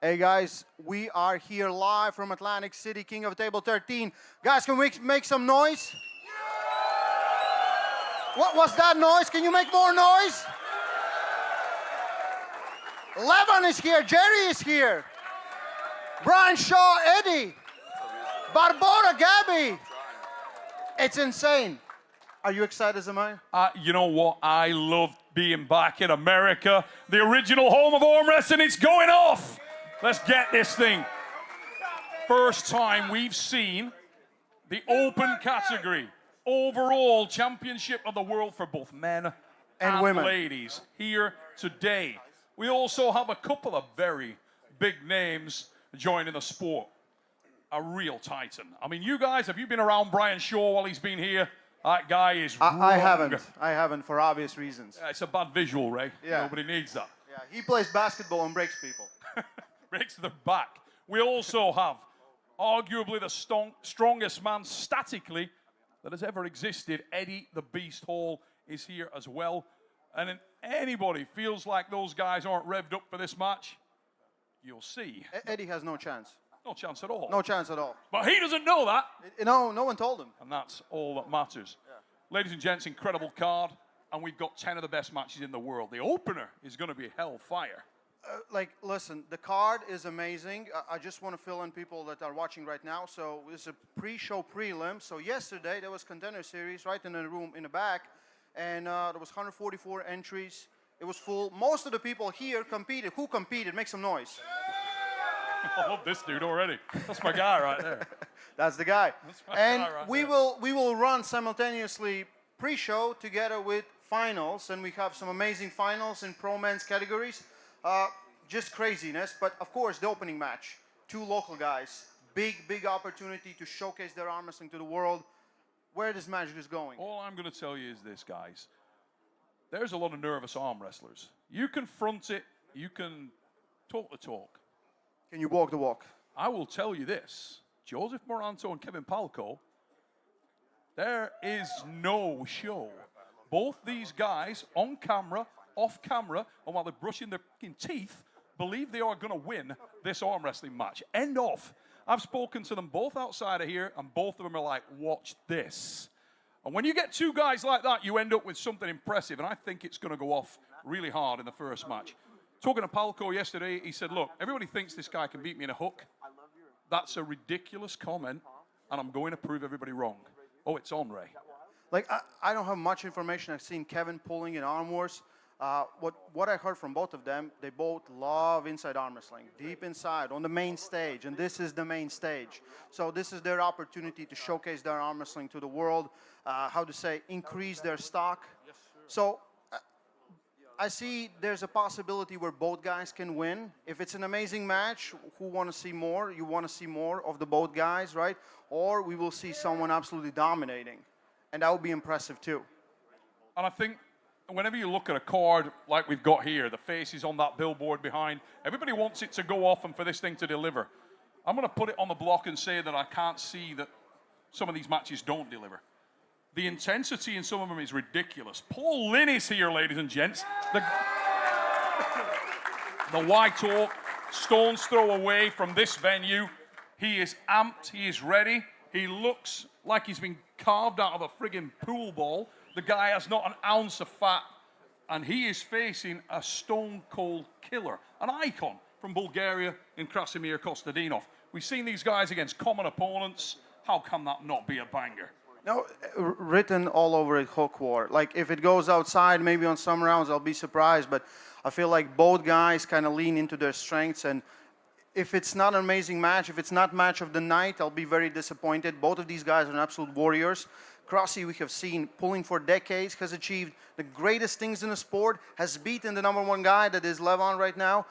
Hey guys, we are here live from Atlantic City, king of Table13. Guys, can we make some noise? What was that noise? Can you make more noise? Levon is here, Jerry is here. Brian Shaw, Eddie. Barbora, Gabby. It's insane. Are you excited as am I? You know what? I love being back in America. The original home of arm wrestling. It's going off. Let's get this thing. First time we've seen the open category overall championship of the world for both men and women. Ladies here today. We also have a couple of very big names joining the sport. A real titan. I mean, you guys, have you been around Brian Shaw while he's been here? That guy is I haven't for obvious reasons. It's a bad visual, Ray. Yeah. Nobody needs that. Yeah, he plays basketball and breaks people. Breaks the back. We also have arguably the strongest man statically that has ever existed. Eddie the Beast Hall is here as well. And if anybody feels like those guys aren't revved up for this match, you'll see. Eddie has no chance. No chance at all. No chance at all. But he doesn't know that. No one told him. And that's all that matters. Yeah. Ladies and gents, incredible card. And we've got 10 of the best matches in the world. The opener is going to be hellfire. Listen, the card is amazing. I just want to fill in people that are watching right now. So this is a pre-show prelim. So yesterday there was contender series right in the room in the back. And there was 144 entries. It was full. Most of the people here competed. Who competed? Make some noise. I love this dude already. That's my guy right there. That's the guy. That's my and guy right we there. will run simultaneously pre-show together with finals, and we have some amazing finals in pro men's categories. Just craziness, but of course the opening match. Two local guys. Big opportunity to showcase their arm wrestling to the world. Where this magic is going. All I'm going to tell you is this, guys. There's a lot of nervous arm wrestlers. You can front it. You can talk the talk. Can you walk the walk? I will tell you this. Joseph Moranto and Kevin Palco, there is no show. Both these guys, on camera, off camera, and while they're brushing their teeth, believe they are going to win this arm wrestling match. End of. I've spoken to them both outside of here, and both of them are like, watch this. And when you get two guys like that, you end up with something impressive, and I think it's going to go off really hard in the first match. Talking to Palco yesterday, he said, look, everybody thinks this guy can beat me in a hook. That's a ridiculous comment, and I'm going to prove everybody wrong. Oh, it's on, Ray. Like, I don't have much information. I've seen Kevin pulling in arm wars. What I heard from both of them, they both love inside arm wrestling, deep inside, on the main stage, and this is the main stage. So this is their opportunity to showcase their arm wrestling to the world, increase their stock. Yes, so I see there's a possibility where both guys can win. If it's an amazing match, who want to see more? You want to see more of the both guys, right? Or we will see someone absolutely dominating, and that would be impressive too. And I think whenever you look at a card like we've got here, the faces on that billboard behind, everybody wants it to go off and for this thing to deliver. I'm going to put it on the block and say that I can't see that some of these matches don't deliver. The intensity in some of them is ridiculous. Paul Lynn is here, ladies and gents. The White Oak, stone's throw away from this venue. He is amped. He is ready. He looks like he's been carved out of a friggin' pool ball. The guy has not an ounce of fat, and he is facing a stone-cold killer, an icon from Bulgaria in Krasimir Kostadinov. We've seen these guys against common opponents. How can that not be a banger? No, written all over it, hook war. Like, if it goes outside, maybe on some rounds, I'll be surprised, but I feel like both guys kind of lean into their strengths, and if it's not an amazing match, if it's not match of the night, I'll be very disappointed. Both of these guys are absolute warriors. Crossy, we have seen, pulling for decades, has achieved the greatest things in the sport, has beaten the #1 guy that is Levon right now.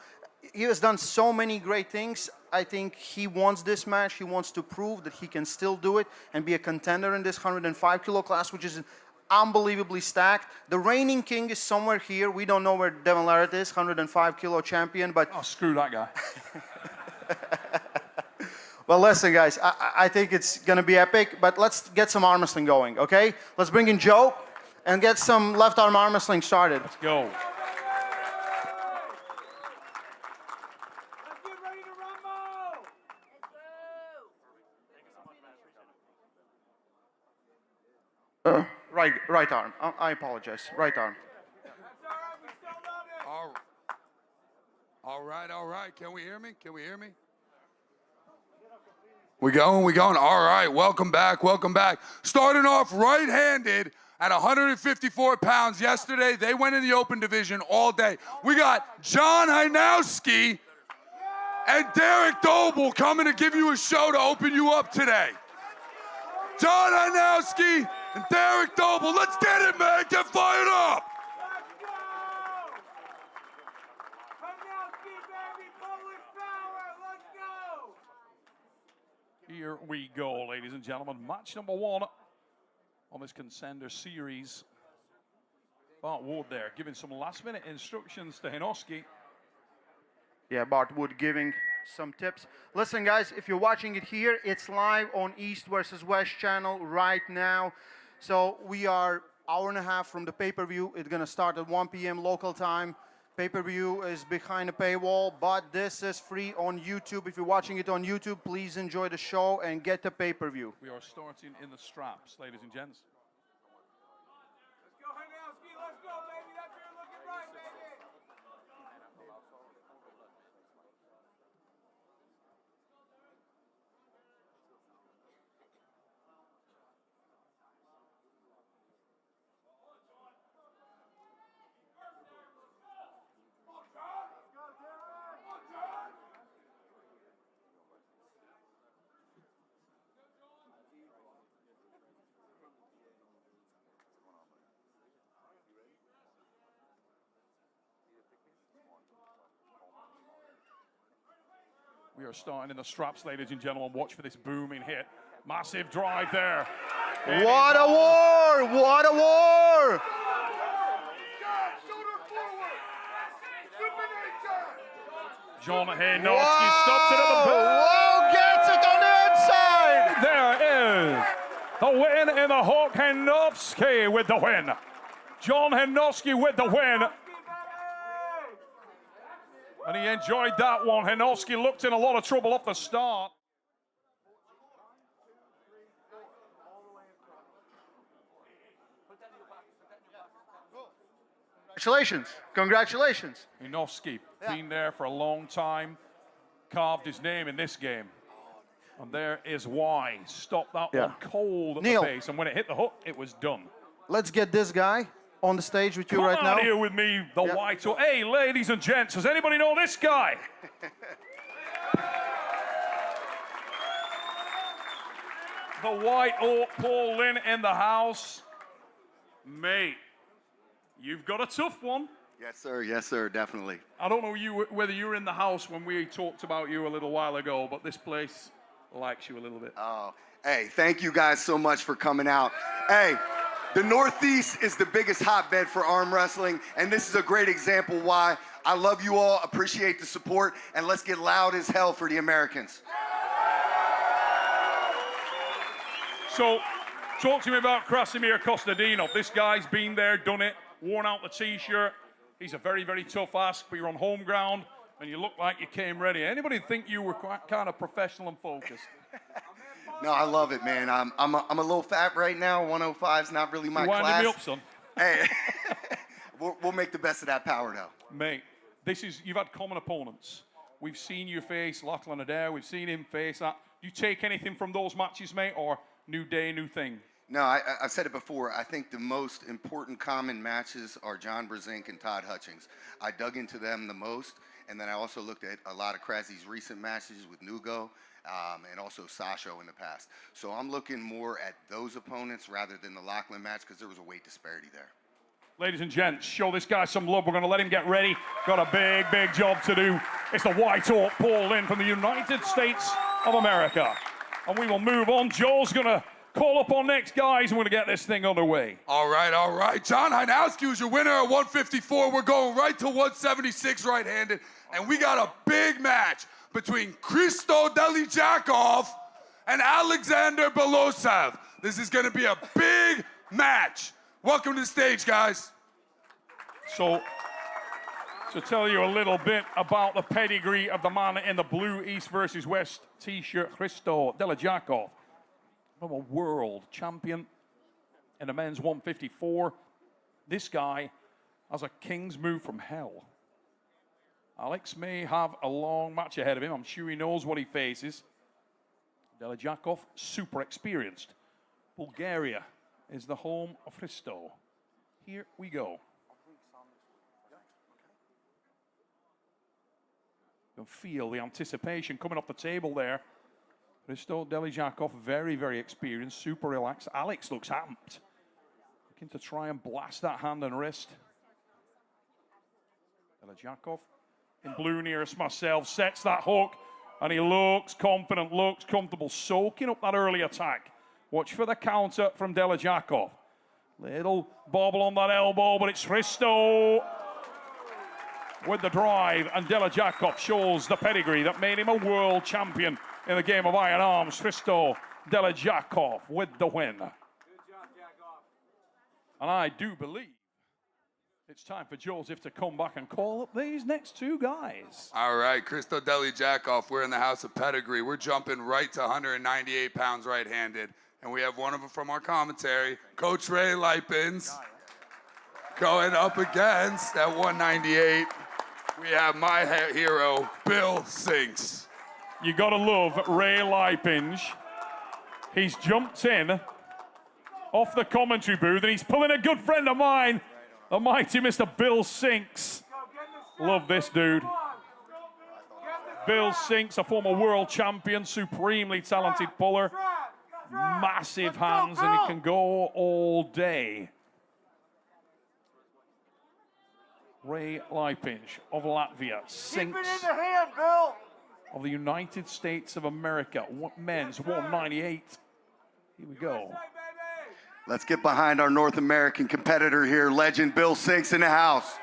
He has done so many great things. I think he wants this match. He wants to prove that he can still do it and be a contender in this 105 kilo class, which is unbelievably stacked. The reigning king is somewhere here. We don't know where Devon Larratt is, 105 kilo champion, but... Oh, screw that guy. Well, listen, guys, I think it's going to be epic, but let's get some arm wrestling going, okay? Let's bring in Joe and get some left arm arm wrestling started. Let's go. Let's get ready to Right arm. I apologize. Right arm. All right. Can we hear me? We going. All right, welcome back. Starting off right-handed at 154 pounds. Yesterday, they went in the open division all day. We got John Hynowski and Derek Doble coming to give you a show to open you up today. John Hynowski and Derek Doble, let's get it, man. Get fired up. Here we go, ladies and gentlemen. Match number 1 on this Contender Series. Bart Wood there giving some last-minute instructions to Hynowski. Yeah, Bart Wood giving some tips. Listen, guys, if you're watching it here, it's live on East versus West channel right now. So we are hour and a half from the pay-per-view. It's going to start at 1 p.m. local time. Pay-per-view is behind a paywall, but this is free on YouTube. If you're watching it on YouTube, please enjoy the show and get the pay-per-view. We are starting in the straps, ladies and gents. Let's go, Hynowski. Let's go, baby. That's where you're looking right, baby. We are starting in the straps, ladies and gentlemen. Watch for this booming hit. Massive drive there. What a war! What a war! John Hynowski stops it at the boom. Whoa, gets it on the inside! There is the win in the hook. Hynowski with the win. John Hynowski with the win. And he enjoyed that one. Hynowski looked in a lot of trouble off the start. Congratulations. Congratulations. Hynowski, been there for a long time, carved his name in this game. And there is why. Stopped that one cold at Neil. the base. And when it hit the hook, it was done. Let's get this guy on the stage with you Come right on now. here with me, the White Oak. Hey, ladies and gents, does anybody know this guy? The White Oak, Paul Lynn in the house. Mate, you've got a tough one. Yes, sir, definitely. I don't know whether you were in the house when we talked about you a little while ago, but this place likes you a little bit. Oh, hey, thank you guys so much for coming out. Hey, the Northeast is the biggest hotbed for arm wrestling, and this is a great example why. I love you all, appreciate the support, and let's get loud as hell for the Americans. So, talk to me about Krasimir Kostadinov. This guy's been there, done it, worn out the T-shirt. He's a very, very tough ask, but you're on home ground, and you look like you came ready. Anybody think you were kind of professional and focused? No, I love it, man. I'm a little fat right now. 105 is not really my You're winding class. me up, son. Hey, we'll make the best of that power, though. Mate, you've had common opponents. We've seen you face Lachlan Adair. We've seen him face that. Do you take anything from those matches, mate, or new day, new thing? No, I've said it before. I think the most important common matches are John Brzezinski and Todd Hutchings. I dug into them the most, and then I also looked at a lot of Krasi's recent matches with Nugo and also Sasho in the past. So I'm looking more at those opponents rather than the Lachlan match because there was a weight disparity there. Ladies and gents, show this guy some love. We're going to let him get ready. Got a big, big job to do. It's the White Oak, Paul Lynn from the United States of America. And we will move on. Joel's going to call up our next guys, and we're going to get this thing underway. All right. John Hynowski was your winner at 154. We're going right to 176 right-handed, and we got a big match between Christo Delijakov and Alexander Belosev. This is going to be a big match. Welcome to the stage, guys. So, to tell you a little bit about the pedigree of the man in the blue East versus West T-shirt, Christo Delijakov. From a world champion, In the men's 154, this guy has a king's move from hell. Alex may have a long match ahead of him. I'm sure he knows what he faces. Delajakov, super experienced. Bulgaria is the home of Preshow. Here we go. You can feel the anticipation coming off the table there. Preshow, Delajakov, very, very experienced, super relaxed. Alex looks amped. Looking to try and blast that hand and wrist. Delajakov in blue nearest myself sets that hook, and he looks confident, looks comfortable, soaking up that early attack. Watch for the counter from Delajakov. Little bobble on that elbow, but it's Preshow with the drive, and Delajakov shows the pedigree that made him a world champion in the game of iron arms. Preshow, Delajakov with the win. Good job, Jackov. And I do believe it's time for Joseph to come back and call up these next two guys. All right, Christo Delajakov, we're in the house of pedigree. We're jumping right to 198 pounds right-handed. And we have one of them from our commentary, Coach Ray Lipins, going up against at 198. We have my hero, Bill Sinks. You gotta love Ray Lipinge. He's jumped in off the commentary booth and he's pulling a good friend of mine, the mighty Mr. Bill Sinks. Love this dude. Bill Sinks, a former world champion, supremely talented puller. Massive hands, and he can go all day. Ray Lipinge of Latvia. Sinks of the United States of America. Men's 198. Here we go. Let's get behind our North American competitor here, legend Bill Sinks in the house.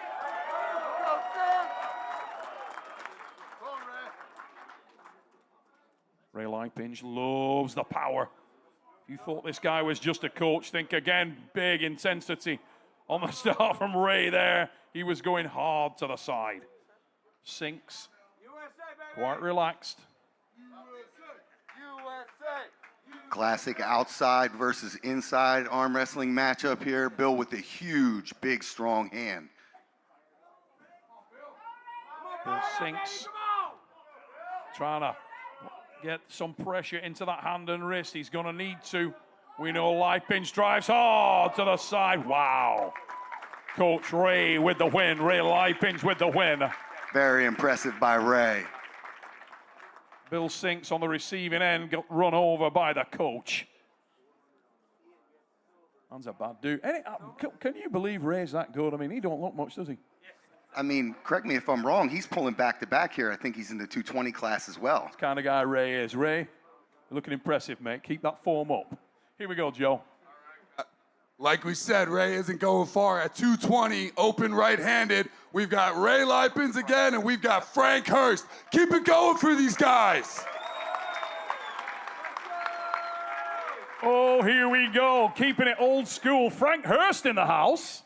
Ray Lipinge loves the power. If you thought this guy was just a coach, think again, big intensity on the start from Ray there. He was going hard to the side. Sinks, quite relaxed. Classic outside versus inside arm wrestling matchup here. Bill with a huge, big, strong hand. Bill Sinks trying to get some pressure into that hand and wrist. He's going to need to. We know Lipinge drives hard to the side. Wow. Coach Ray with the win. Ray Lipinge with the win. Very impressive by Ray. Bill Sinks on the receiving end got run over by the coach. That's a bad dude. Can you believe Ray's that good? I mean, he don't look much, does he? I mean, correct me if I'm wrong, he's pulling back-to-back here. I think he's in the 220 class as well. That's the kind of guy Ray is. Ray, you're looking impressive, mate. Keep that form up. Here we go, Joe. Like we said, Ray isn't going far. At 220, open right-handed, we've got Ray Lipins again, and we've got Frank Hurst. Keep it going for these guys. Oh, here we go. Keeping it old school. Frank Hurst in the house.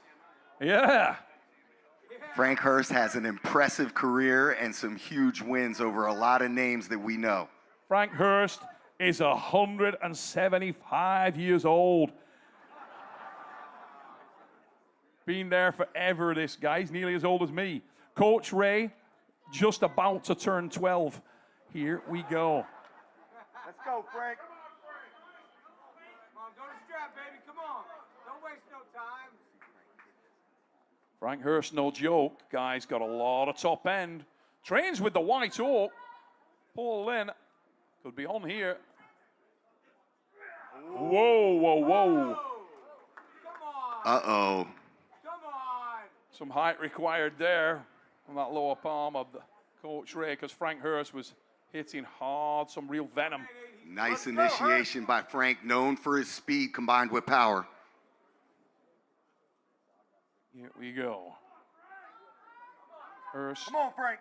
Yeah. Frank Hurst has an impressive career and some huge wins over a lot of names that we know. Frank Hurst is 175 years old. Been there forever, this guy. He's nearly as old as me. Coach Ray, just about to turn 12. Here we go. Let's go, Frank. Come on, go to strap, baby. Come on. Don't waste no time. Frank Hurst, no joke. Guy's got a lot of top end. Trains with the White Oak. Paul Lynn could be on here. Whoa, whoa, whoa. Come on. Uh-oh. Come on. Some height required there on that lower palm of the Coach Ray, because Frank Hurst was hitting hard, some real venom. Nice initiation by Frank, known for his speed combined with power. Here we go. Hurst Come on, Frank.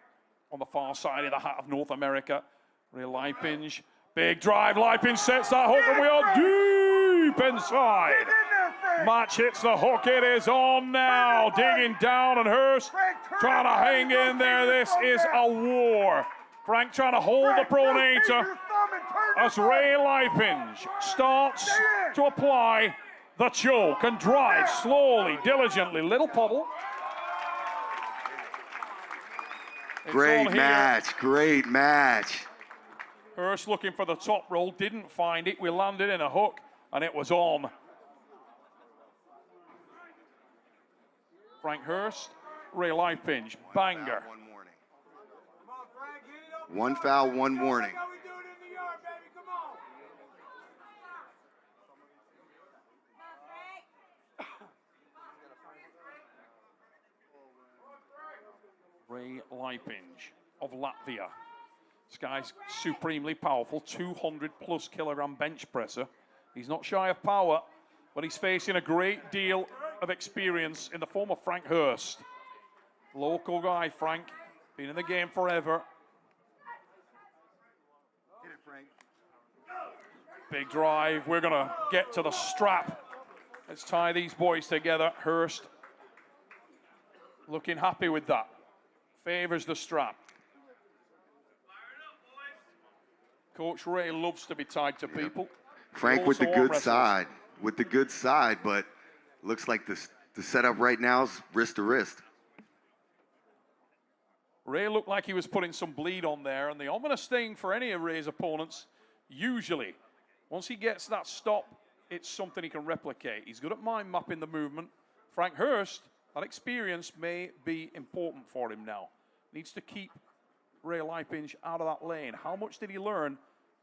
on the far side of the hat of North America. Ray Lipinge, big drive. Lipinge sets that hook, and we are deep inside. Get in there, Frank. Match hits the hook. It is on now. Digging down, and Hurst trying to hang in there. This is a war. Frank trying to hold the pronator as Ray Lipinge starts to apply the choke and drive slowly, diligently. Little pobble. Great match, great match. Hurst looking for the top roll, didn't find it. We landed in a hook, and it was on. Frank Hurst, Ray Lipinge, banger. One warning. One foul, one warning. Ray Lipinge of Latvia. This guy's supremely powerful, 200 plus kilogram bench presser. He's not shy of power, but he's facing a great deal of experience in the form of Frank Hurst. Local guy, Frank, been in the game forever. Hit it, Frank. Big drive, we're gonna get to the strap. Let's tie these boys together. Hurst looking happy with that. Favors the strap. Coach Ray loves to be tied to people. Frank with the Also arm good side, but looks like the setup right now is wrist to wrist. Ray looked like he was putting some bleed on there, and the ominous thing for any of Ray's opponents, usually, once he gets that stop, it's something he can replicate. He's good at mind mapping the movement. Frank Hurst, that experience may be important for him now. Needs to keep Ray Lipinge out of that lane. How much did he learn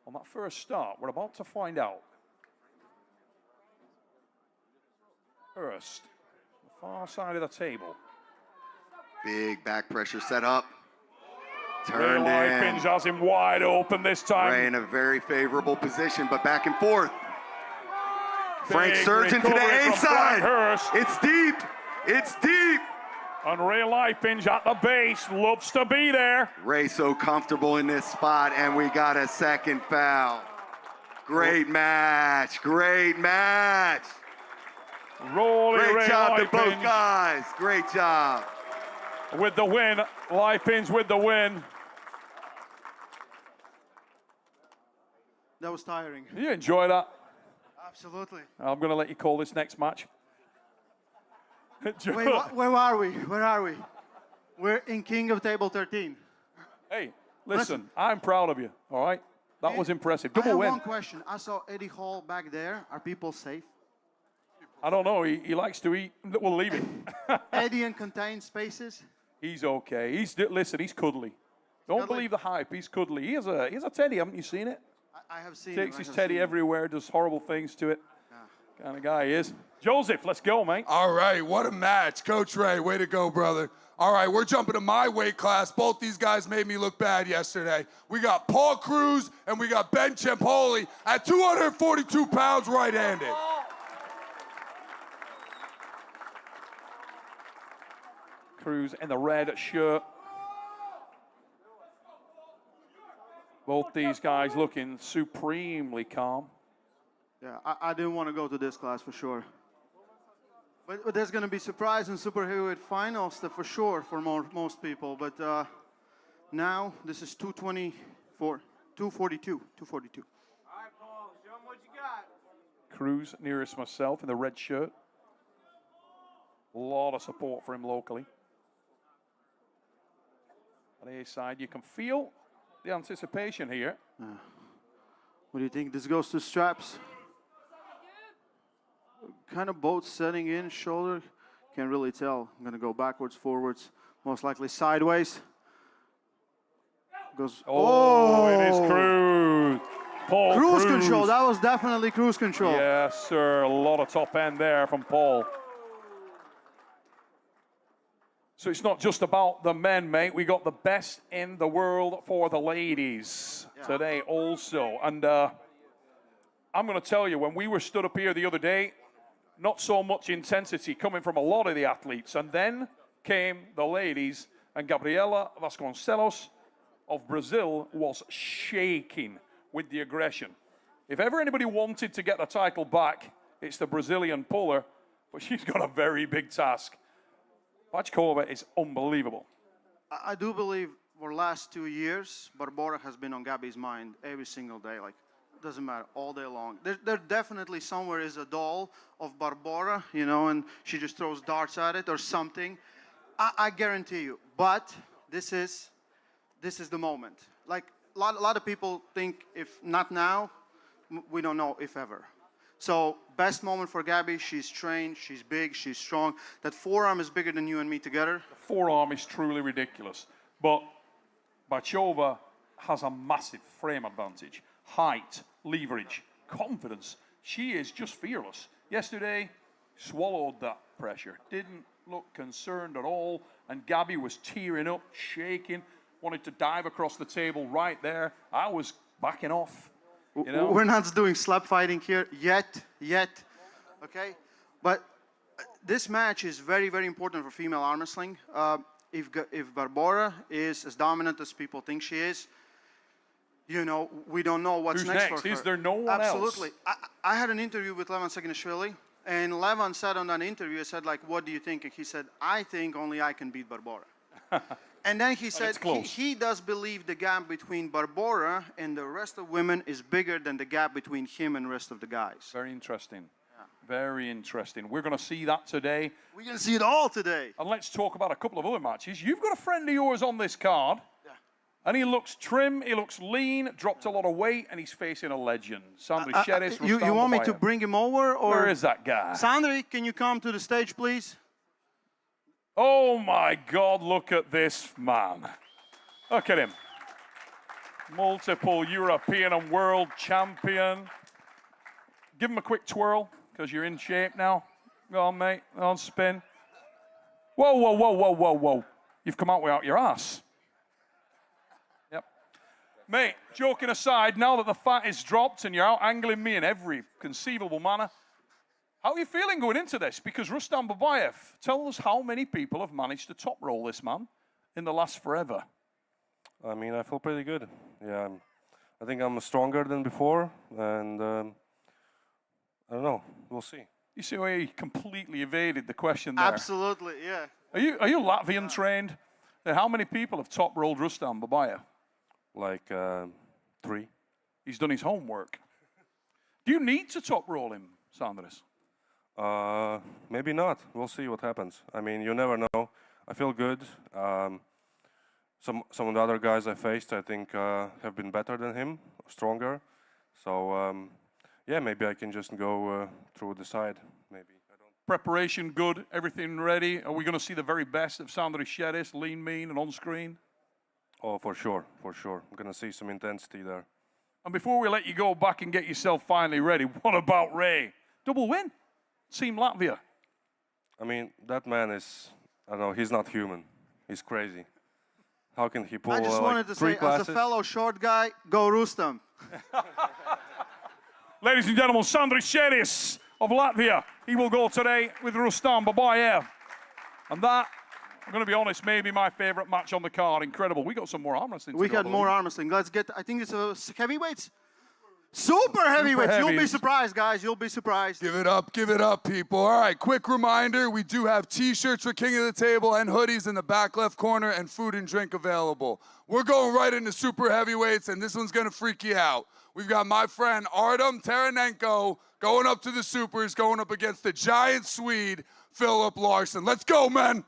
on that first start? We're about to find out. Hurst, the far side of the table. Big back pressure set up. Ray Turned Lipinge in. has him wide open this time. Ray in a very favorable position, but back and forth. Frank Big surging to the recovery A from Frank side. Hurst. It's deep. It's deep. And Ray Lipinge at the base loves to be there. Ray so comfortable in this spot, and we got a second foul. Great match. Great match. Rolling Great Ray job to both Lipinge guys. Great job. with the win. Lipinge with the win. That was tiring. Did you enjoy that? Absolutely. I'm going to let you call this next match. Wait, where are we? Where are we? We're in King of Table 13. Hey, listen, I'm proud of you, all right? That was impressive. I Double have win. one question. I saw Eddie Hall back there. Are people safe? I don't know. He likes to eat. We'll leave it. Eddie in contained spaces? He's okay. Listen, he's cuddly. Don't Cuddly? believe the hype. He's cuddly. He has a teddy. Haven't you seen it? I have seen Takes him. his I have teddy seen him. everywhere, does horrible things to it. Kind of guy he is. Joseph, let's go, mate. All right, what a match. Coach Ray, way to go, brother. All right, we're jumping to my weight class. Both these guys made me look bad yesterday. We got Paul Cruz and we got Ben Chimpoli at 242 pounds right-handed. Cruz in the red shirt. Both these guys looking supremely calm. Yeah, I didn't want to go to this class for sure. But there's going to be surprise in super heavyweight finals for sure for most people. But now this is 224, 242. All right, Paul, show them what you got. Cruz nearest myself in the red shirt. A lot of support for him locally. On the A side, you can feel the anticipation here. What do you think? This goes to straps. Kind of both setting in, shoulder. Can't really tell. I'm going to go backwards, forwards, most likely sideways. Goes. Oh, it is Cruz. Paul Cruise Cruz. control. That was definitely cruise control. Yes, sir. A lot of top end there from Paul. So it's not just about the men, mate. We got the best in the world for the ladies today also. And I'm going to tell you, when we were stood up here the other day, not so much intensity coming from a lot of the athletes. And then came the ladies, and Gabriela Vasconcelos of Brazil was shaking with the aggression. If ever anybody wanted to get the title back, it's the Brazilian puller, but she's got a very big task. Pachkova is unbelievable. I do believe for the last 2 years, Barbora has been on Gabby's mind every single day. Like, Doesn't matter, all day long. There definitely somewhere is a doll of Barbora, you know, and she just throws darts at it or something. I guarantee you. But this is the moment. Like a lot of people think if not now, we don't know if ever. So best moment for Gabby. She's trained, she's big, she's strong. That forearm is bigger than you and me together. The forearm is truly ridiculous. But Bachova has a massive frame advantage. Height, leverage, confidence. She is just fearless. Yesterday, swallowed that pressure. Didn't look concerned at all. And Gabby was tearing up, shaking, wanted to dive across the table right there. I was backing off. You know? We're not doing slap fighting here yet, okay? But this match is very, very important for female arm wrestling. If Barbora is as dominant as people think she is, you know, we don't know what's Who's next next? for her. Is there no one else? Absolutely. I had an interview with Levan Saginashvili, and Levan said on that interview, I said, like, what do you think? And he said, I think only I can beat Barbora. And then he said he does believe the gap between Barbora and the rest of women is bigger than the gap between him and the rest of the guys. Very interesting. Yeah. Very interesting. We're going to see that today. We're going to see it all today. And let's talk about a couple of other matches. You've got a friend of yours on this card. Yeah. And he looks trim, he looks lean, dropped a lot of weight, and he's facing a legend. Sandri Sheris. You want me to bring him over? Or where is that guy? Sandri, can you come to the stage, please? Oh my God, look at this man. Look at him. Multiple European and world champion. Give him a quick twirl, because you're in shape now. Go on, mate. Go on, spin. Whoa, whoa, whoa, whoa, whoa, whoa. You've come out without your ass. Yep. Mate, joking aside, now that the fat is dropped and you're out angling me in every conceivable manner, how are you feeling going into this? Because Rustam Babayev, tell us how many people have managed to top roll this man in the last forever. I mean, I feel pretty good. Yeah, I think I'm stronger than before, and I don't know. We'll see. You see where he completely evaded the question there. Absolutely, yeah. Are you Latvian trained? How many people have top rolled Rustam Babayev? Like 3. He's done his homework. Do you need to top roll him, Sandris? Maybe not. We'll see what happens. I mean, you never know. I feel good. Some of the other guys I faced, I think, have been better than him, stronger. So, yeah, maybe I can just go through the side. Maybe. I don't. Preparation good, everything ready. Are we going to see the very best of Sandri Sheris, lean, mean, and on screen? Oh, for sure, for sure. I'm going to see some intensity there. And before we let you go back and get yourself finally ready, what about Ray? Double win. Team Latvia. I mean, that man is, I don't know, he's not human. He's crazy. How can he pull I just wanted to say, classes? as a fellow short guy, go Rustam. Ladies and gentlemen, Sandri Sheris of Latvia. He will go today with Rustam Babayev. And that, I'm going to be honest, maybe my favorite match on the card. Incredible. We got some more arm wrestling. We got more arm wrestling. Let's get, I think it's a heavyweights. Super heavyweights. You'll be surprised, guys. You'll be surprised. Give it up, people. All right, quick reminder, we do have T-shirts for King of the Table and hoodies in the back left corner and food and drink available. We're going right into super heavyweights, and this one's going to freak you out. We've got my friend Artem Taranenko going up to the supers, going up against the giant Swede, Philip Larsson. Let's go, men.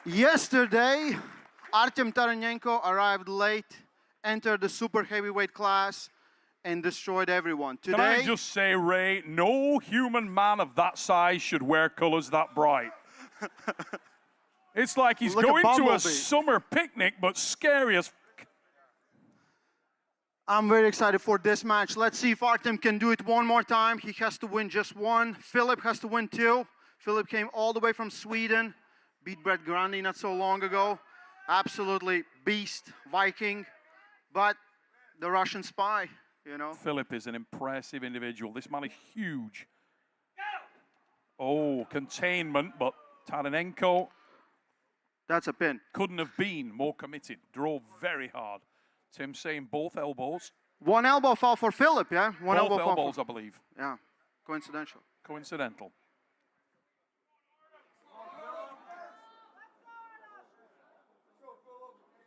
Yesterday, Artem Taranenko arrived late, entered the super heavyweight class, and destroyed everyone. Today, Can I just say, Ray, no human man of that size should wear colors that bright. It's like he's going to a summer picnic, but scary as I'm very excited for this match. Let's see if Artem can do it one more time. He has to win just one. Philip has to win 2. Philip came all the way from Sweden, beat Brett Grundy not so long ago. Absolutely beast, Viking, but the Russian spy, you know. Philip is an impressive individual. This man is huge. Oh, containment, but Taranenko. That's a pin. Couldn't have been more committed. Drove very hard. Tim saying both elbows. One elbow fall for Philip, yeah? One both elbow elbows, fall I believe. Yeah, coincidental. Coincidental.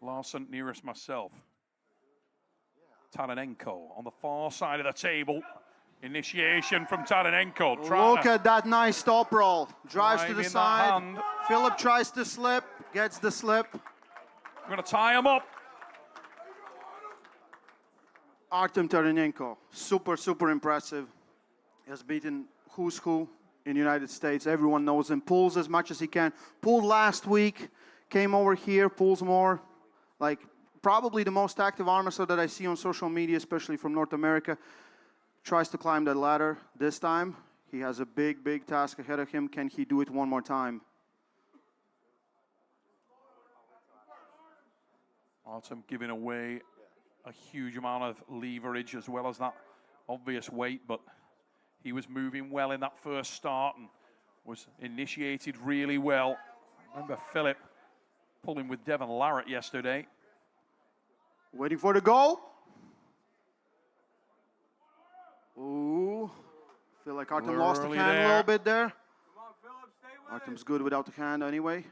Larson nearest myself. Taranenko on the far side of the table. Initiation from Taranenko. Look at that nice top roll. Drives to the Driving that side. hand. Philip tries to slip, gets the slip. I'm going to tie him up. Artem Taranenko, super, super impressive. He has beaten who's who in the United States. Everyone knows him. Pulls as much as he can. Pulled last week, came over here, pulls more. Like, probably the most active arm wrestler that I see on social media, especially from North America. Tries to climb that ladder this time. He has a big, big task ahead of him. Can he do it one more time? Artem giving away a huge amount of leverage as well as that obvious weight, but he was moving well in that first start and was initiated really well. Remember Philip pulling with Devon Larratt yesterday. Waiting for the goal. Ooh. Feel like Artem lost the Early hand a there. little bit there. Come on, Philip, stay with Artem's good without the hand anyway.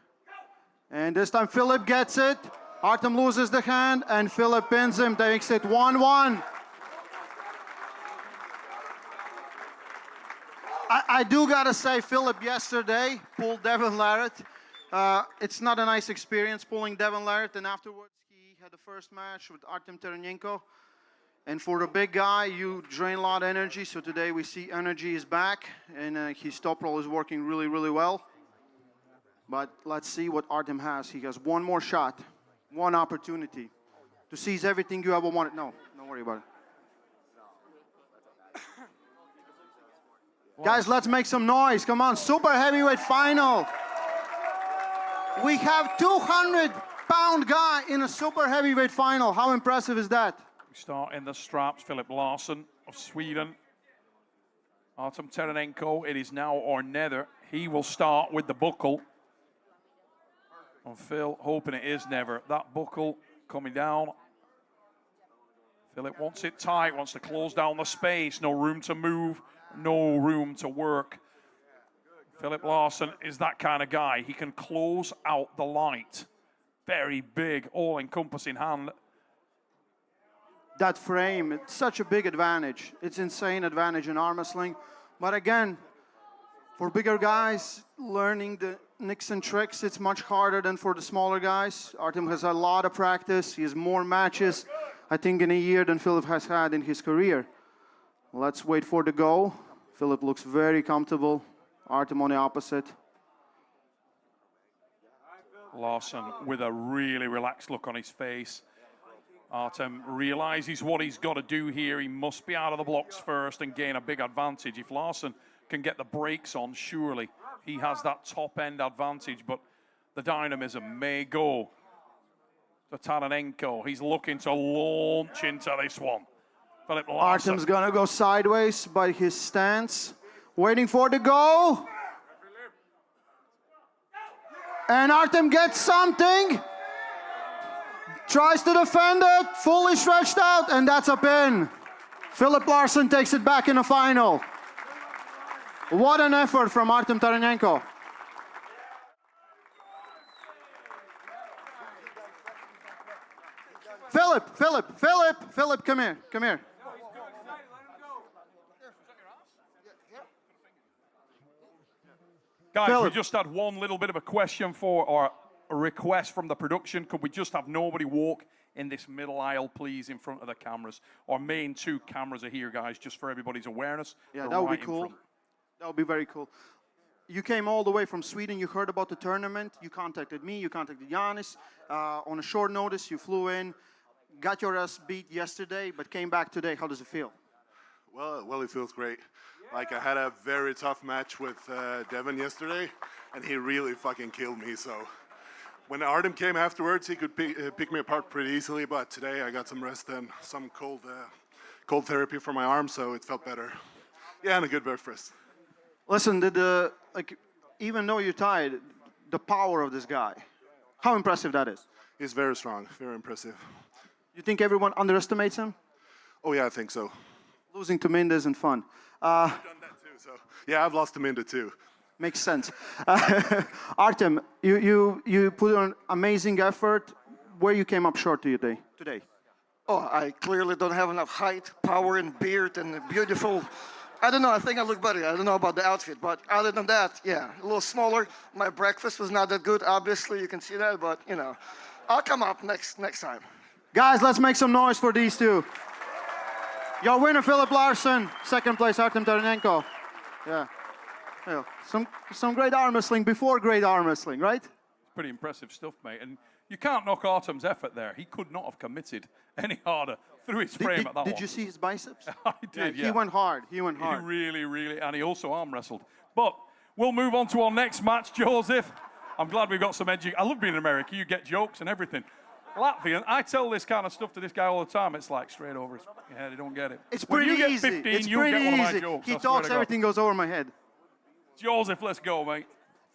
And this time Philip gets it. Artem loses the hand and Philip pins him, takes it 1-1. I do gotta say, Philip yesterday pulled Devon Larratt. It's not a nice experience pulling Devon Larratt, and afterwards he had the first match with Artem Taranenko. And for the big guy, you drain a lot of energy, so today we see energy is back, and his top roll is working really, really well. But let's see what Artem has. He has one more shot, one opportunity to seize everything you ever wanted. No, don't worry about it. Guys, let's make some noise. Come on, super heavyweight final. We have 200-pound guy in a super heavyweight final. How impressive is that? We start in the straps. Philip Larsson of Sweden. Artem Taranenko, it is now or never. He will start with the buckle. And Phil hoping it is never. That buckle coming down. Philip wants it tight, wants to close down the space. No room to move, no room to work. Philip Larsson is that kind of guy. He can close out the light. Very big, all-encompassing hand. That frame, it's such a big advantage. It's insane advantage in arm wrestling. But again, for bigger guys, learning the nicks and tricks, it's much harder than for the smaller guys. Artem has a lot of practice. He has more matches, I think, in a year than Philip has had in his career. Let's wait for the go. Philip looks very comfortable. Artem on the opposite. Larsson with a really relaxed look on his face. Artem realizes what he's got to do here. He must be out of the blocks first and gain a big advantage. If Larsson can get the brakes on, surely he has that top-end advantage, but the dynamism may go to Taranenko. He's looking to launch into this one. Philip Larsson. Artem's gonna go sideways by his stance. Waiting for the go. And Artem gets something. Tries to defend it, fully stretched out, and that's a pin. Philip Larsson takes it back in the final. What an effort from Artem Taranenko. Philip, come here. Guys, Philip. we just had one little bit of a question for, or a request from the production. Could we just have nobody walk in this middle aisle, please, in front of the cameras? Our main two cameras are here, guys, just for everybody's awareness. Yeah, They're that would right be in cool. front. That would be very cool. You came all the way from Sweden. You heard about the tournament. You contacted me. You contacted Giannis. On a short notice, you flew in, got your ass beat yesterday, but came back today. How does it feel? Well, it feels great. Like, I had a very tough match with Devon yesterday, and he really fucking killed me. So when Artem came afterwards, he could pick me apart pretty easily. But today, I got some rest and some cold therapy for my arm, so it felt better. Yeah, and a good breakfast. Listen, even though you're tired, the power of this guy, how impressive that is. He's very strong, very impressive. You think everyone underestimates him? Oh yeah, I think so. Losing to Minda isn't fun. I've done that too. So yeah, I've lost to Minda too. Makes sense. Artem, you put on amazing effort. where you came up short today? Oh, I clearly don't have enough height, power, and beard, and a beautiful. I don't know. I think I look better. I don't know about the outfit, but other than that, yeah, a little smaller. My breakfast was not that good. Obviously, you can see that, but you know, I'll come up next time. Guys, let's make some noise for these two. Your winner, Philip Larson. Second place, Artem Taranenko. Yeah. Some great arm wrestling before great arm wrestling, right? Pretty impressive stuff, mate. And you can't knock Artem's effort there. He could not have committed any harder through his frame at that one. Did you see his biceps? I did, yeah. He went hard. He He really, and he also arm wrestled. But we'll move on to our next match, Joseph. I'm glad we've got some edgy. I love being in America. You get jokes and everything. Latvian, I tell this kind of stuff to this guy all the time. It's like straight over his head. He don't get it. It's When pretty you get easy. 15, It's you'll pretty get one of my easy. jokes. He I swear talks, to God. everything goes over my head. Joseph, let's go, mate.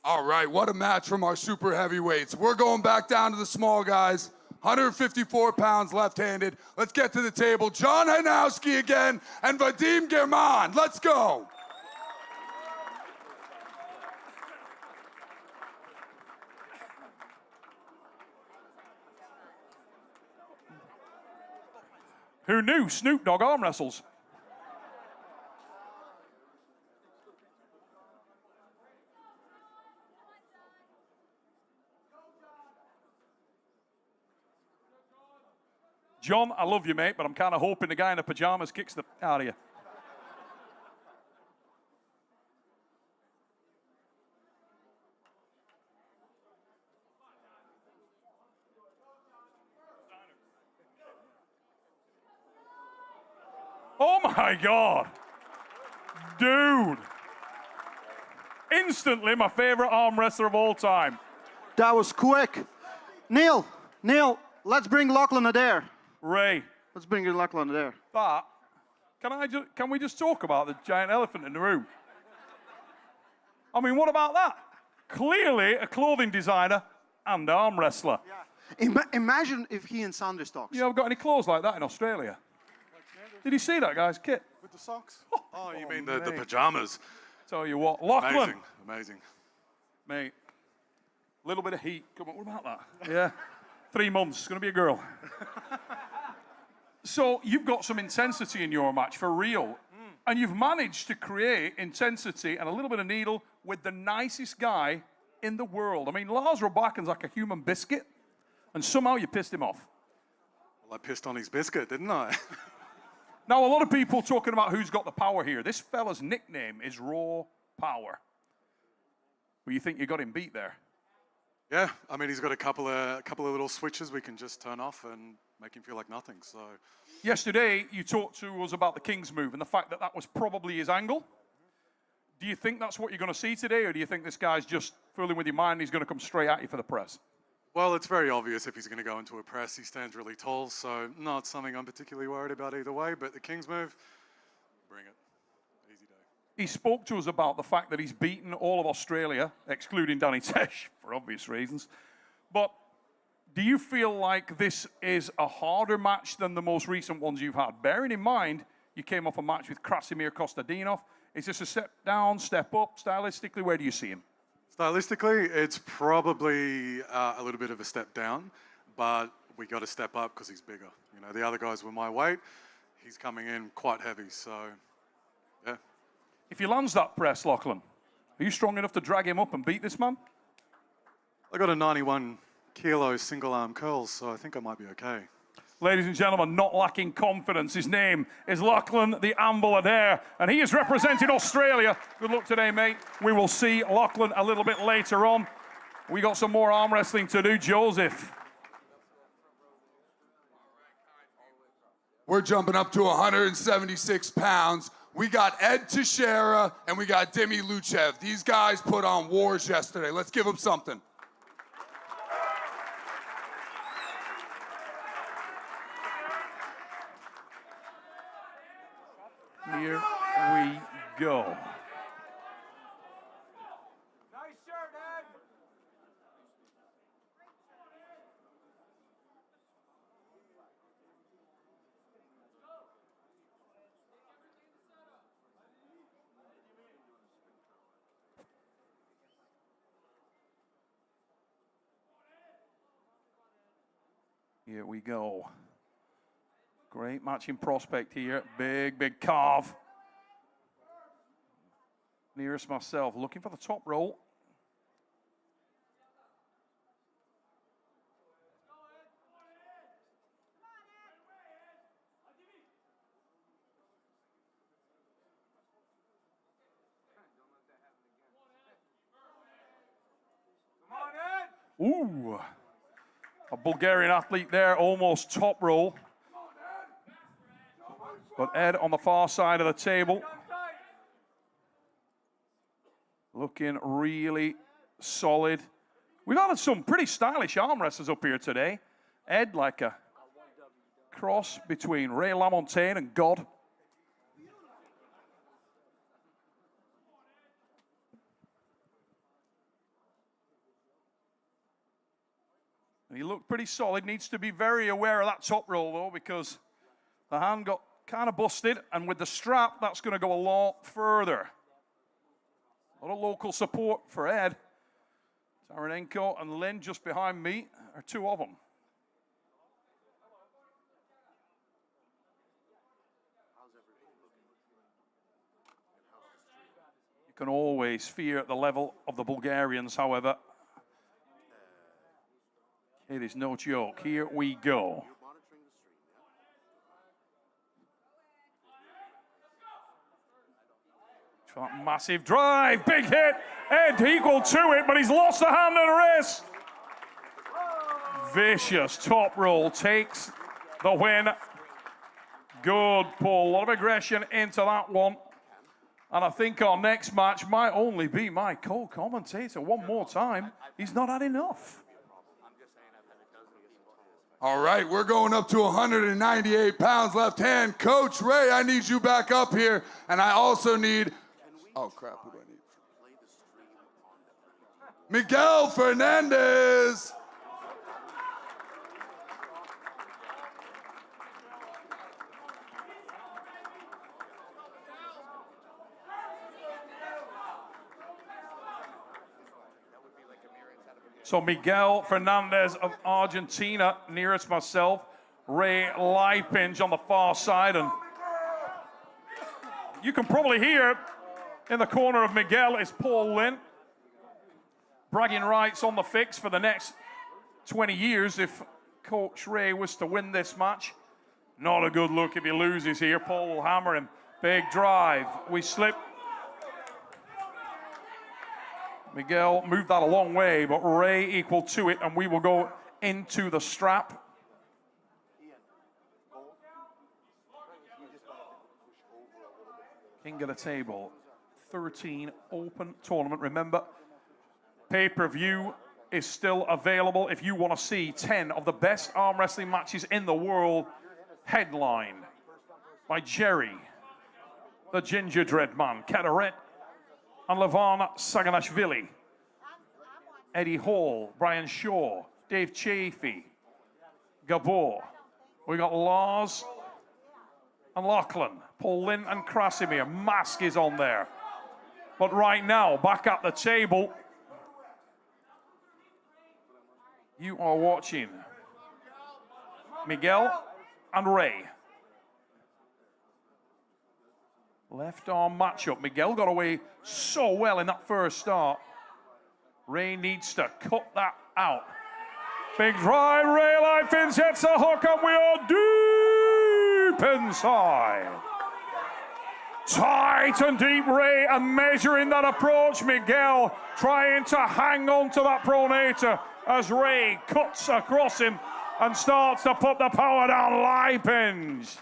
All right, what a match from our super heavyweights. We're going back down to the small guys. 154 pounds left-handed. Let's get to the table. John Hanowski again and Vadim German. Let's go. Who knew Snoop Dogg arm wrestles? John, I love you, mate, but I'm kind of hoping the guy in the pajamas kicks the out of you. Oh my God. Dude. Instantly my favorite arm wrestler of all time. That was quick. Neil, let's bring Lachlan Adair. Ray. Let's bring Lachlan Adair. But can we just talk about the giant elephant in the room? I mean, what about that? Clearly a clothing designer and arm wrestler. Imagine if he and Sanders talks. You ever got any clothes like that in Australia? Did you see that guy's kit? With the socks? Oh, you mean the mate. pajamas? Tell you what, Lachlan. Amazing. Mate, a little bit of heat. Come on, what about that? Yeah. 3 months, it's going to be a girl. So you've got some intensity in your match, for real. And you've managed to create intensity and a little bit of needle with the nicest guy in the world. I mean, Lars Robakin's like a human biscuit, and somehow you pissed him off. Well, I pissed on his biscuit, didn't I? Now, a lot of people talking about who's got the power here. This fella's nickname is Raw Power. But you think you got him beat there? Yeah, I mean, he's got a couple of little switches we can just turn off and make him feel like nothing, so. Yesterday, you talked to us about the King's move and the fact that that was probably his angle. Do you think that's what you're going to see today, or do you think this guy's just fooling with your mind and he's going to come straight at you for the press? Well, it's very obvious if he's going to go into a press. He stands really tall, so not something I'm particularly worried about either way, but the King's move, bring it. Easy day. He spoke to us about the fact that he's beaten all of Australia, excluding Danny Tesh, for obvious reasons. But do you feel like this is a harder match than the most recent ones you've had? Bearing in mind, you came off a match with Krasimir Kostadinov. Is this a step down, step up, stylistically? Where do you see him? Stylistically, it's probably a little bit of a step down, but we got to step up because he's bigger. You know, the other guys were my weight. He's coming in quite heavy, so yeah. If he lands that press, Lachlan, are you strong enough to drag him up and beat this man? I got a 91 kilo single arm curls, so I think I might be okay. Ladies and gentlemen, not lacking confidence. His name is Lachlan the Amble Adair, and he is representing Australia. Good luck today, mate. We will see Lachlan a little bit later on. We got some more arm wrestling to do. Joseph. We're jumping up to 176 pounds. We got Ed Teixeira and we got Dimi Luchev. These guys put on wars yesterday. Let's give them something. Here we go. Nice shirt, Ed. Here we go. Great matching prospect here. Big, big carve. Nearest myself, looking for the top roll. Ooh, a Bulgarian athlete there, almost top roll. But Ed on the far side of the table, looking really solid. We've had some pretty stylish arm wrestlers up here today. Ed like a cross between Ray LaMontagne and God. He looked pretty solid. Needs to be very aware of that top roll, though, because the hand got kind of busted, and with the strap, that's going to go a lot further. A lot of local support for Ed. Taranenko and Lynn just behind me are two of them. You can always fear the level of the Bulgarians, however. It is no joke. Here we go. Massive drive, big hit. Ed equal to it, but he's lost the hand and wrist. Vicious top roll takes the win. Good pull. A lot of aggression into that one. And I think our next match might only be my co-commentator one more time. He's not had enough. All right, we're going up to 198 pounds left hand. Coach Ray, I need you back up here. And I also need, oh crap, who do I need? Miguel Fernandez. So Miguel Fernandez of Argentina, nearest myself. Ray Lipinge on the far side. And you can probably hear in the corner of Miguel is Paul Lynn. Bragging rights on the fix for the next 20 years if Coach Ray was to win this match. Not a good look if he loses here. Paul will hammer him. Big drive. We slip. Miguel moved that a long way, but Ray equal to it, and we will go into the strap. King of the Table 13 open tournament. Remember, pay-per-view is still available if you want to see 10 of the best arm wrestling matches in the world, headlined by Jerry, the Ginger Dread Man, Kataret, and Levan Saganashvili, Eddie Hall, Brian Shaw, Dave Chafee, Gabor. We got Lars and Lachlan, Paul Lynn and Krasimir. Mask is on there. But right now, back at the table, you are watching Miguel and Ray. Left arm matchup. Miguel got away so well in that first start. Ray needs to cut that out. Big drive. Ray Lipinge hits a hook, and we are deep inside. Tight and deep, Ray, and measuring that approach. Miguel trying to hang on to that pronator as Ray cuts across him and starts to put the power down. Lipinge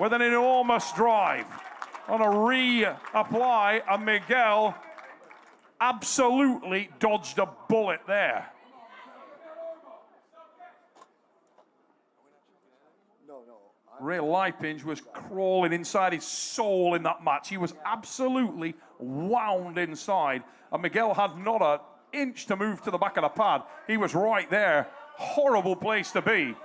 with an enormous drive. On a reapply, and Miguel absolutely dodged a bullet there. Ray Lipinge was crawling inside his soul in that match. He was absolutely wound inside, and Miguel had not an inch to move to the back of the pad. He was right there. Horrible place to be.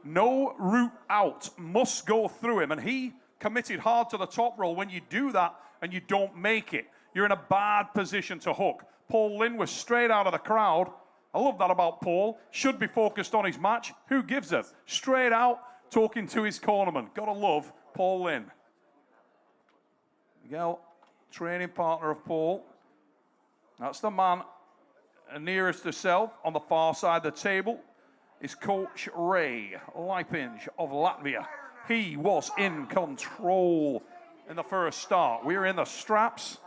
No route out. Must go through him, and he committed hard to the top roll. When you do that and you don't make it, you're in a bad position to hook. Paul Lynn was straight out of the crowd, I love that about Paul. Should be focused on his match. Who gives it? Straight out, talking to his cornerman. Gotta love Paul Lynn. Miguel, training partner of Paul. That's the man nearest to self on the far side of the table is Coach Ray Lipinge of Latvia. He was in control in the first start. We're in the straps.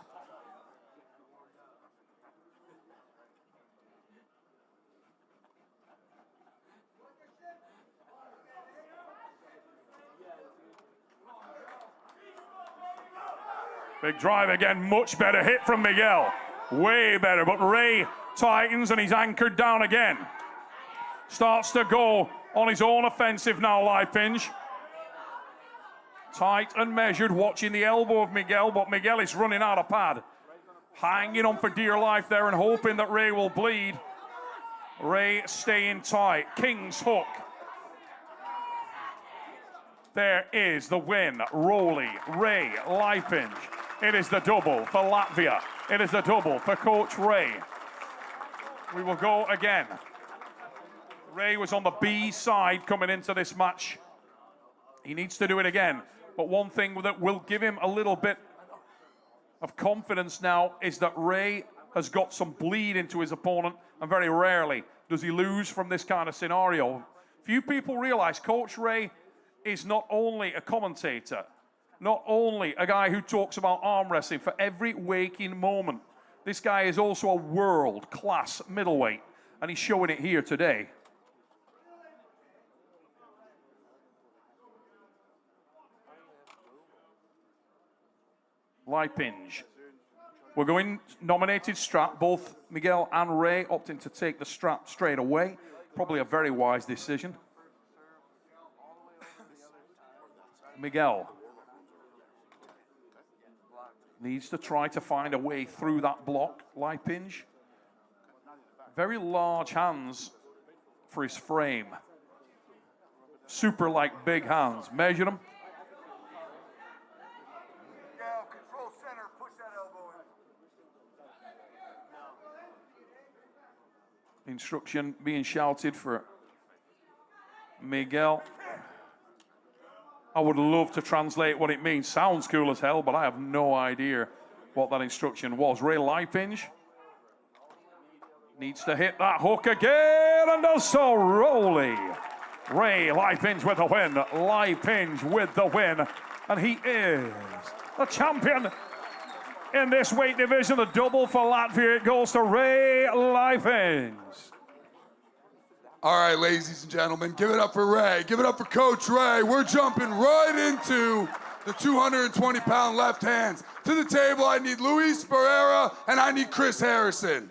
Big drive again, much better hit from Miguel. Way better, but Ray tightens and he's anchored down again. Starts to go on his own offensive now, Lipinge. Tight and measured, watching the elbow of Miguel, but Miguel is running out of pad. Hanging on for dear life there and hoping that Ray will bleed. Ray staying tight. King's hook. There is the win. Rolly, Ray Lipinge. It is the double for Latvia. It is the double for Coach Ray. We will go again. Ray was on the B side coming into this match. He needs to do it again. But one thing that will give him a little bit of confidence now is that Ray has got some bleed into his opponent, and very rarely does he lose from this kind of scenario. Few people realize Coach Ray is not only a commentator, not only a guy who talks about arm wrestling for every waking moment. This guy is also a world-class middleweight, and he's showing it here today. Lipinge. We're going nominated strap. Both Miguel and Ray opting to take the strap straight away. Probably a very wise decision. Miguel needs to try to find a way through that block. Lipinge. Very large hands for his frame. Super like big hands. Measure them. Control center, push that elbow in. Instruction being shouted for Miguel. I would love to translate what it means. Sounds cool as hell, but I have no idea what that instruction was. Ray Lipinge needs to hit that hook again and does so. Rolly. Ray Lipinge with the win. Lipinge with the win. And he is the champion in this weight division. The double for Latvia. It goes to Ray Lipinge. All right, ladies and gentlemen, give it up for Ray. Give it up for Coach Ray. We're jumping right into the 220-pound left hands. To the table, I need Luis Pereira, and I need Chris Harrison.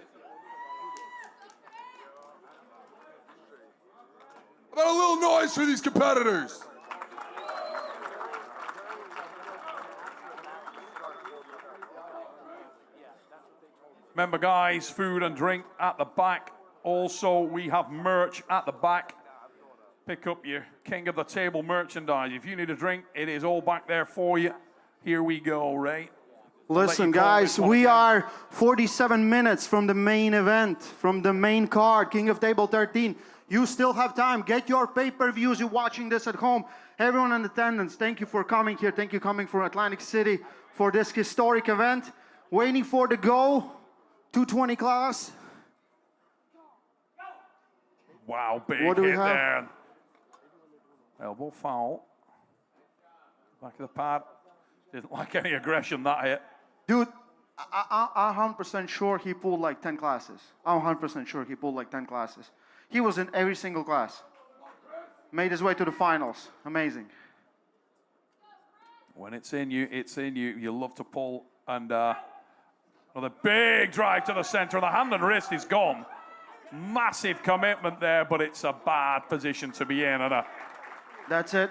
How about a little noise for these competitors? Remember, guys, food and drink at the back. Also, we have merch at the back. Pick up your King of the Table merchandise. If you need a drink, it is all back there for you. Here we go, Ray. Listen, guys, we are 47 minutes from the main event, from the main card, King of Table 13. You still have time. Get your pay-per-views. You're watching this at home. Everyone in attendance, thank you for coming here. Thank you for coming from Atlantic City for this historic event. Waiting for the go. 220 class. Wow, big What do we hit have? there. Elbow foul. Back of the pad. Didn't like any aggression, that hit. Dude, I'm 100% sure he pulled like 10 classes. I'm 100% sure he pulled like 10 classes. He was in every single class. Made his way to the finals. Amazing. When it's in you, it's in you. You love to pull. And another big drive to the center. The hand and wrist is gone. Massive commitment there, but it's a bad position to be in. And That's it.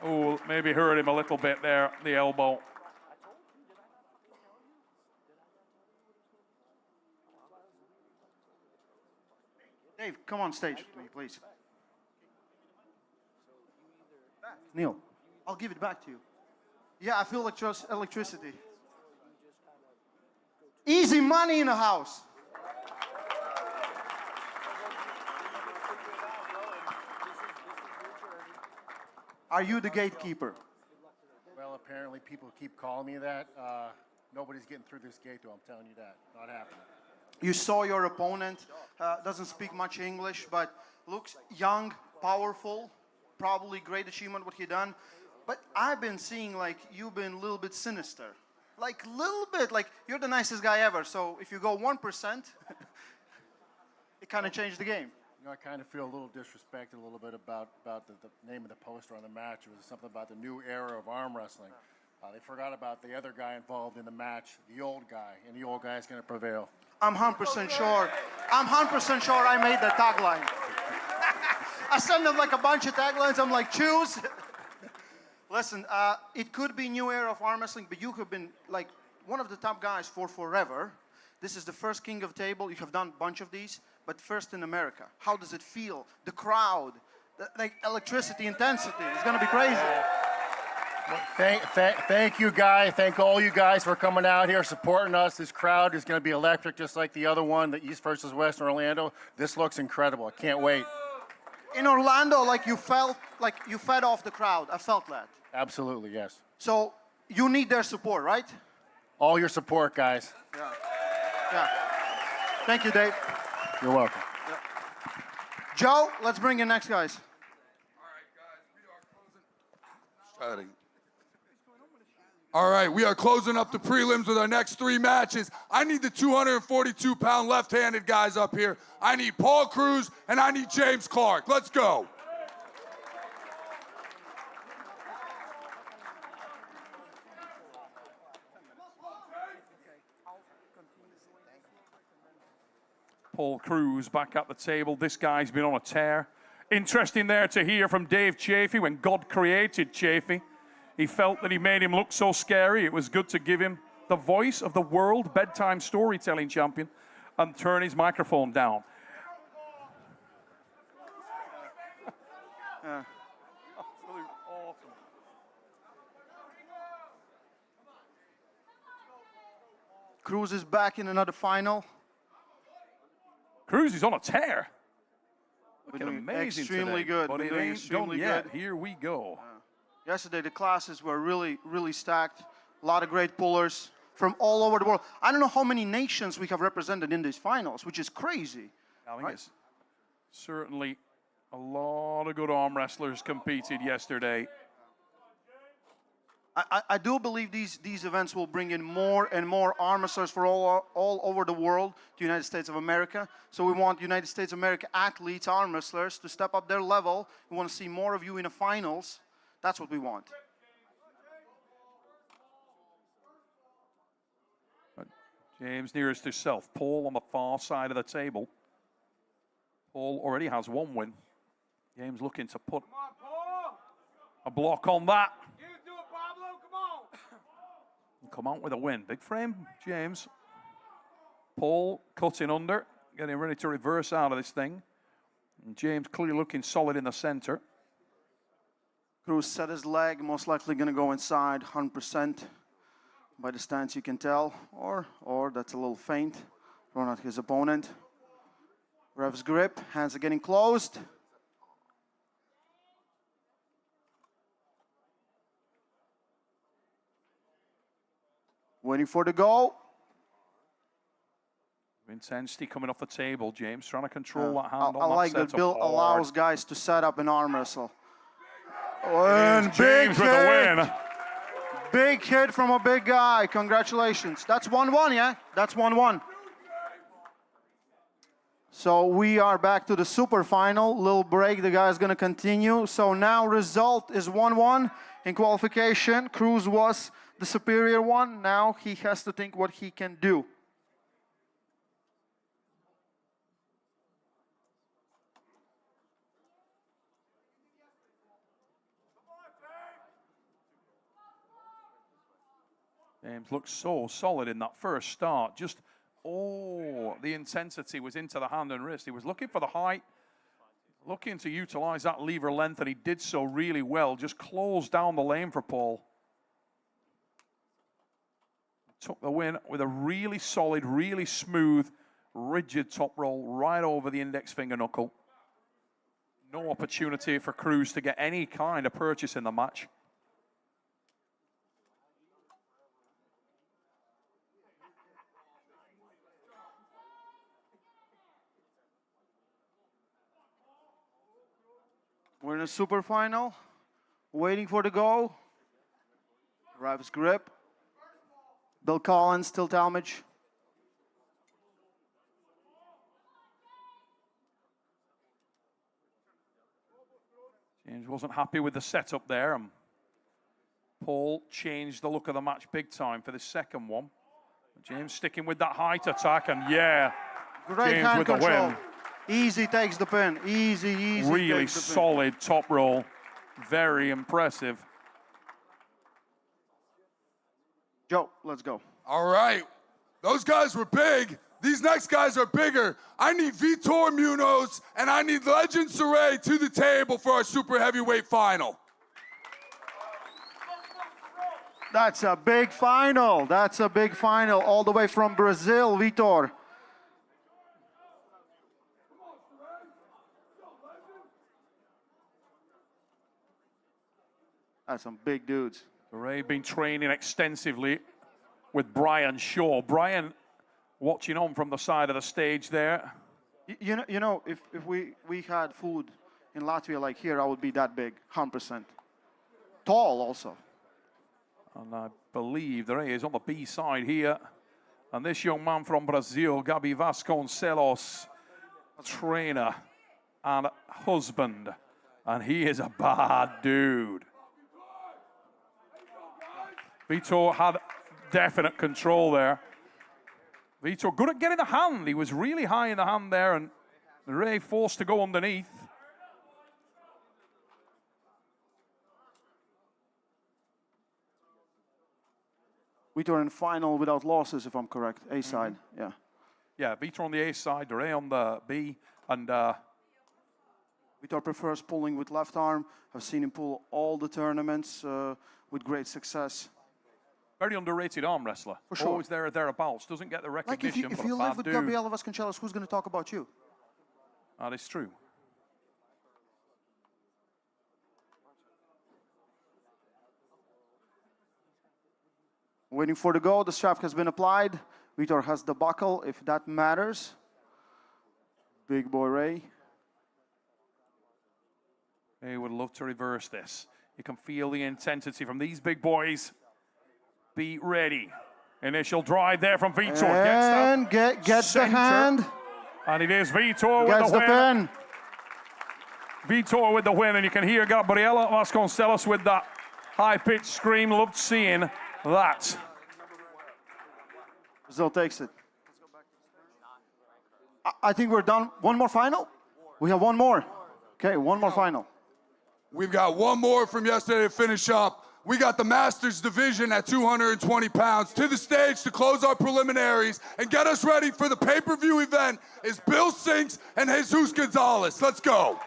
oh, maybe hurt him a little bit there, the elbow. Dave, come on stage with me, please. Neil, I'll give it back to you. Yeah, I feel electricity. Easy money in the house. Are you the gatekeeper? Well, apparently people keep calling me that. Nobody's getting through this gate, though. I'm telling you that. Not happening. You saw your opponent, doesn't speak much English, but looks young, powerful, probably great achievement what he done. But I've been seeing like you've been a little bit sinister. Like little bit, like you're the nicest guy ever. So if you go 1%, it kind of changed the game. You know, I kind of feel a little disrespected a little bit about the name of the poster on the match. It was something about the new era of arm wrestling. They forgot about the other guy involved in the match, the old guy, and the old guy is going to prevail. I'm 100% sure. I'm 100% sure I made the tagline. I sent them like a bunch of taglines. I'm like, choose. Listen, it could be new era of arm wrestling, but you have been like one of the top guys for forever. This is the first King of Table. You have done a bunch of these, but first in America. How does it feel? The crowd, the like electricity, intensity. It's gonna be crazy. Thank you, guys. Thank all you guys for coming out here, supporting us. This crowd is going to be electric, just like the other one, the East versus West in Orlando. This looks incredible. I can't wait. In Orlando, like you felt, like you fed off the crowd. I felt that. Absolutely, yes. So you need their support, right? All your support, guys. Yeah. Yeah. Thank you, Dave. You're welcome. Yeah. Joe, let's bring in next guys. All right, we are closing up the prelims with our next 3 matches. I need the 242-pound left-handed guys up here. I need Paul Cruz and I need James Clark. Let's go. Paul Cruz back at the table. This guy's been on a tear. Interesting there to hear from Dave Chafee when God created Chafee. He felt that he made him look so scary. It was good to give him the voice of the world bedtime storytelling champion and turn his microphone down. Absolute awesome. Cruz is back in another final. Cruz is on a tear. Looking Doing amazing extremely today, good. but Been it doing ain't extremely done yet. good. Here we go. Yesterday, the classes were really, really stacked. A lot of great pullers from all over the world. I don't know how many nations we have represented in these finals, which is crazy. I think it's certainly a lot of good arm wrestlers competed yesterday. I do believe these events will bring in more and more arm wrestlers for all over the world to the United States of America. So we want United States of America athletes, arm wrestlers, to step up their level. We want to see more of you in the finals. That's what we want. James nearest himself. Paul on the far side of the table. Paul already has 1 win. James looking to put a block on that. Give it to it, Pablo. Come on. Come out with a win. Big frame, James. Paul cutting under, getting ready to reverse out of this thing. And James clearly looking solid in the center. Cruz set his leg, most likely going to go inside 100% by the stance you can tell. Or that's a little feint thrown at his opponent. Ref's grip, hands are getting closed. Waiting for the goal. Intensity coming off the table. James trying to control that hand I on like that that Bill setup. allows guys to set up an arm wrestle. And James with the win. Big hit from a big guy. Congratulations. That's 1-1, yeah? That's 1-1. So we are back to the super final. Little break. The guy's going to continue. So now result is 1-1 in qualification. Cruz was the superior one. Now he has to think what he can do. James looks so solid in that first start. Just, the intensity was into the hand and wrist. He was looking for the height, looking to utilize that lever length, and he did so really well. Just closed down the lane for Paul. Took the win with a really solid, really smooth, rigid top roll right over the index finger knuckle. No opportunity for Cruz to get any kind of purchase in the match. We're in a super final. Waiting for the go. Ref's grip. Bill Collins, Till Talmadge. James wasn't happy with the setup there, and Paul changed the look of the match big time for the second one. James sticking with that height attack, and yeah, Great James hand with the control. win. Easy takes the pin. Easy Really takes the pin. solid top roll. Very impressive. Joe, let's go. All right. Those guys were big. These next guys are bigger. I need Vitor Munoz and I need Legend Saray to the table for our super heavyweight final. That's a big final. That's a big final. All the way from Brazil, Vitor. That's some big dudes. Ray been training extensively with Brian Shaw. Brian watching on from the side of the stage there. You know, if we had food in Latvia like here, I would be that big, 100%. Tall also. And I believe the Ray is on the B side here. And this young man from Brazil, Gabi Vasconcelos, trainer and husband. And he is a bad dude. Vitor had definite control there. Vitor good at getting the hand. He was really high in the hand there, and Ray forced to go underneath. Vitor in final without losses, if I'm correct. A side, yeah. Yeah, Vitor on the A side, Ray on the B, and Vitor prefers pulling with left arm. I've seen him pull all the tournaments with great success. very underrated arm wrestler. For sure. Always there or thereabouts. Doesn't get the Like recognition, if but you a live bad with dude. Gabriela Vasconcelos, who's going to talk about you? That is true. Waiting for the go. The strap has been applied. Vitor has the buckle, if that matters. Big boy Ray. They would love to reverse this. You can feel the intensity from these big boys. Be ready. Initial drive there from Vitor. And gets the center. hand. And it is Vitor Gets with the the win. pin. Vitor with the win, and you can hear Gabriela Vasconcelos with that high-pitched scream. Loved seeing that. Brazil takes it. I think we're done. One more final? We have one more. Okay, one more final. We've got one more from yesterday to finish up. We got the Masters division at 220 pounds. To the stage to close our preliminaries and get us ready for the pay-per-view event is Bill Sinks and Jesus Gonzalez. Let's go.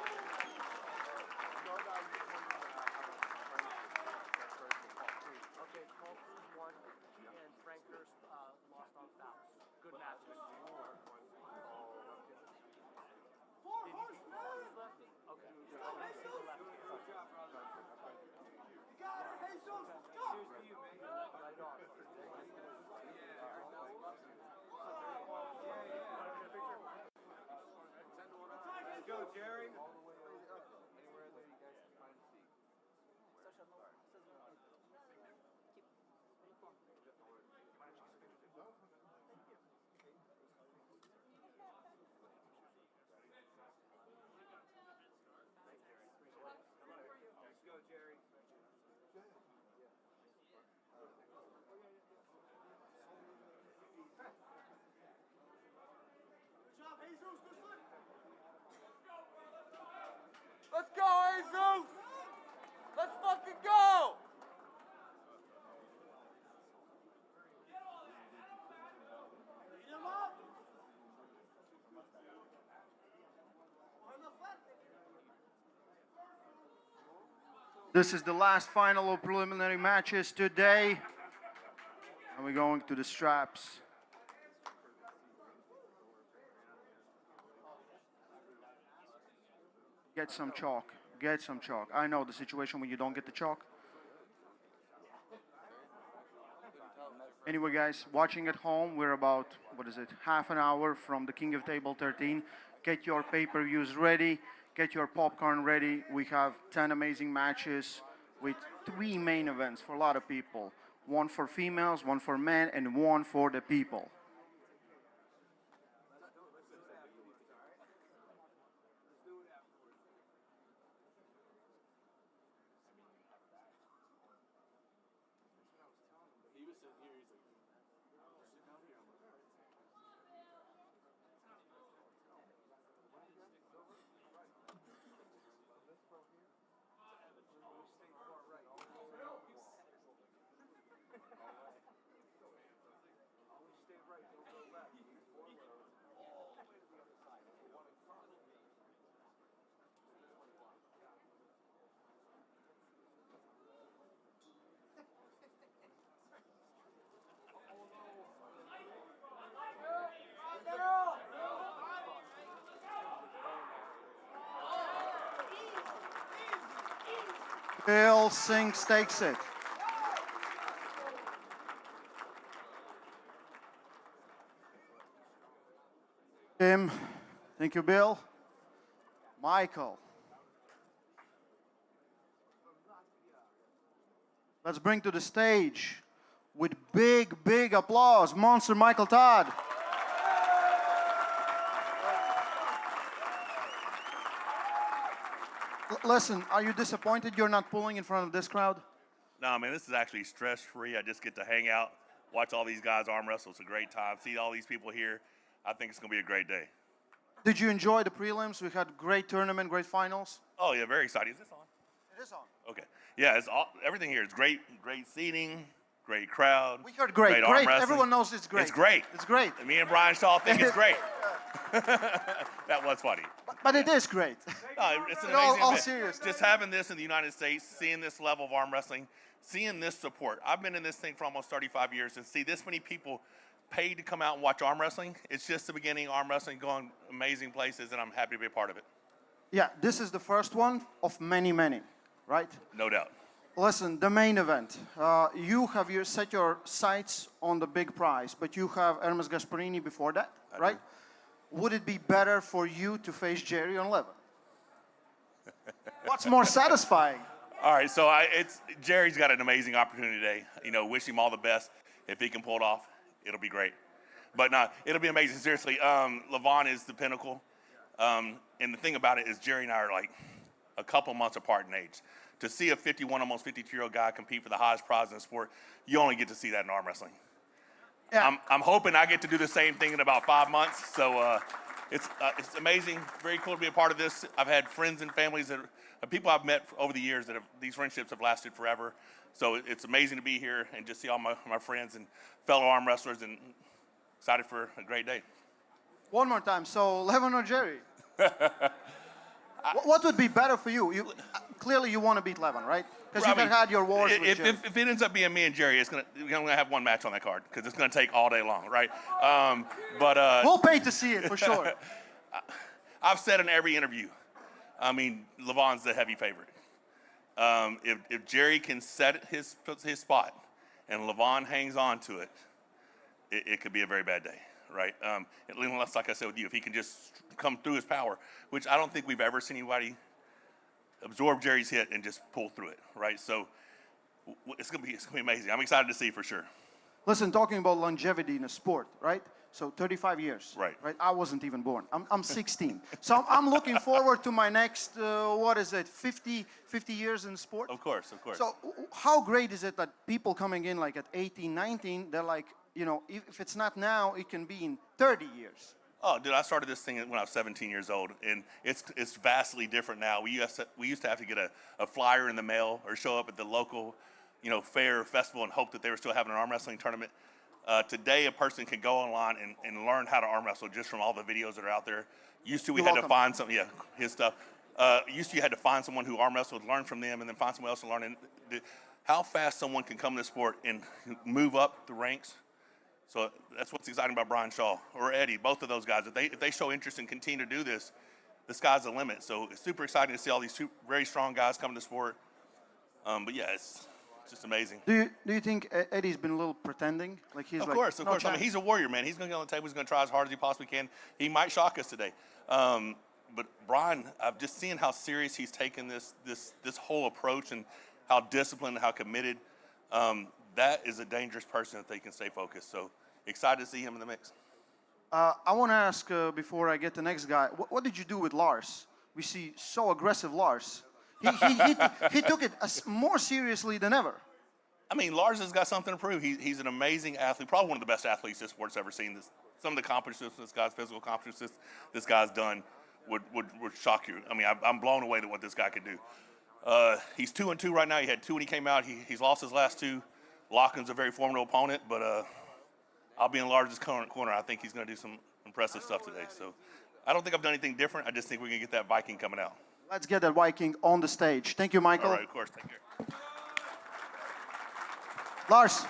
Let's go, Jesus! Let's fucking go! This is the last final of preliminary matches today. And we're going to the straps. Get some chalk. Get some chalk. I know the situation when you don't get the chalk. Anyway, guys, watching at home, we're about, half an hour from the King of Table 13. Get your pay-per-views ready. Get your popcorn ready. We have 10 amazing matches with 3 main events for a lot of people. 1 for females, 1 for men, and 1 for the people. Bill Sinks takes it. Tim, thank you, Bill. Michael. Let's bring to the stage with big, big applause, Monster Michael Todd. Listen, are you disappointed you're not pulling in front of this crowd? No, man, this is actually stress-free. I just get to hang out, watch all these guys arm wrestle. It's a great time. See all these people here. I think it's going to be a great day. Did you enjoy the prelims? We had great tournament, great finals. Oh, yeah, very exciting. Is this on? It is on. Okay. Yeah, everything here is great. Great seating, great crowd. We heard great. Arm Great. wrestling. Everyone knows it's great. It's great. It's great. And me and Brian Shaw think it's great. That was funny. But it is great. No, it's an In amazing all event. seriousness. Just having this in the United States, seeing this level of arm wrestling, seeing this support. I've been in this thing for almost 35 years, and see this many people paid to come out and watch arm wrestling. It's just the beginning. Arm wrestling going amazing places, and I'm happy to be a part of it. Yeah, this is the first one of many, many, right? No doubt. Listen, the main event. You have set your sights on the big prize, but you have Hermes Gasparini before that, right? Would it be better for you to face Jerry on Levin? What's more satisfying? All right, so Jerry's got an amazing opportunity today. You know, wish him all the best. If he can pull it off, it'll be great. But no, it'll be amazing. Seriously, Levon is the pinnacle. And the thing about it is Jerry and I are like a couple months apart in age. To see a 51, almost 52-year-old guy compete for the highest prize in the sport, you only get to see that in arm wrestling. Yeah. I'm hoping I get to do the same thing in about 5 months. So it's amazing, very cool to be a part of this. I've had friends and families people I've met over the years these friendships have lasted forever. So it's amazing to be here and just see all my friends and fellow arm wrestlers, and excited for a great day. One more time. So Levin or Jerry? What would be better for you? Clearly you want to beat Levin, right? Because you had your wars with Jerry. If it ends up being me and Jerry, we're going to have one match on that card because it's going to take all day long, right? We'll pay to see it for sure. I've said in every interview, I mean, Levon's the heavy favorite. If Jerry can set his spot and Levon hangs on to it, it could be a very bad day, right? Unless, like I said with you, if he can just come through his power, which I don't think we've ever seen anybody absorb Jerry's hit and just pull through it, right? So it's gonna be amazing. I'm excited to see for sure. Listen, talking about longevity in a sport, right? So 35 years, right? I wasn't even born. I'm 16. So I'm looking forward to my next, 50 years in sport? Of course, of course. So how great is it that people coming in like at 18, 19, they're like, you know, if it's not now, it can be in 30 years. Oh, dude, I started this thing when I was 17 years old, and it's vastly different now. We used to have to get a flyer in the mail or show up at the local, fair or festival and hope that they were still having an arm wrestling tournament. Today, a person can go online and learn how to arm wrestle just from all the videos that are out there. Used to, we had to find some, his stuff. Used to, you had to find someone who arm wrestled, learn from them, and then find someone else to learn. And how fast someone can come to the sport and move up the ranks. So that's what's exciting about Brian Shaw or Eddie, both of those guys. If they show interest and continue to do this, the sky's the limit. So it's super exciting to see all these two very strong guys come to the sport. But yeah, it's just amazing. Do you think Eddie's been a little pretending? Like he's Of like, course. "No I mean, chance." he's a warrior, man. He's going to get on the table. He's going to try as hard as he possibly can. He might shock us today. But Brian, I've just seen how serious he's taken this whole approach and how disciplined, how committed. That is a dangerous person if they can stay focused. So excited to see him in the mix. I want to ask before I get the next guy. What did you do with Lars? We see so aggressive Lars. He took it more seriously than ever. I mean, Lars has got something to prove. He's an amazing athlete, probably one of the best athletes this sport's ever seen. Some of the accomplishments this guy's physical accomplishments this guy's done would shock you. I mean, I'm blown away at what this guy could do. He's 2-2 right now. He had 2 when he came out. He's lost his last 2. Locken's a very formidable opponent, but I'll be in Lars' corner. I think he's going to do some impressive stuff today. So I don't think I've done anything different. I just think we're going to get that Viking coming out. Let's get that Viking on the stage. Thank you, Michael. All right, of course. Take care. Lars.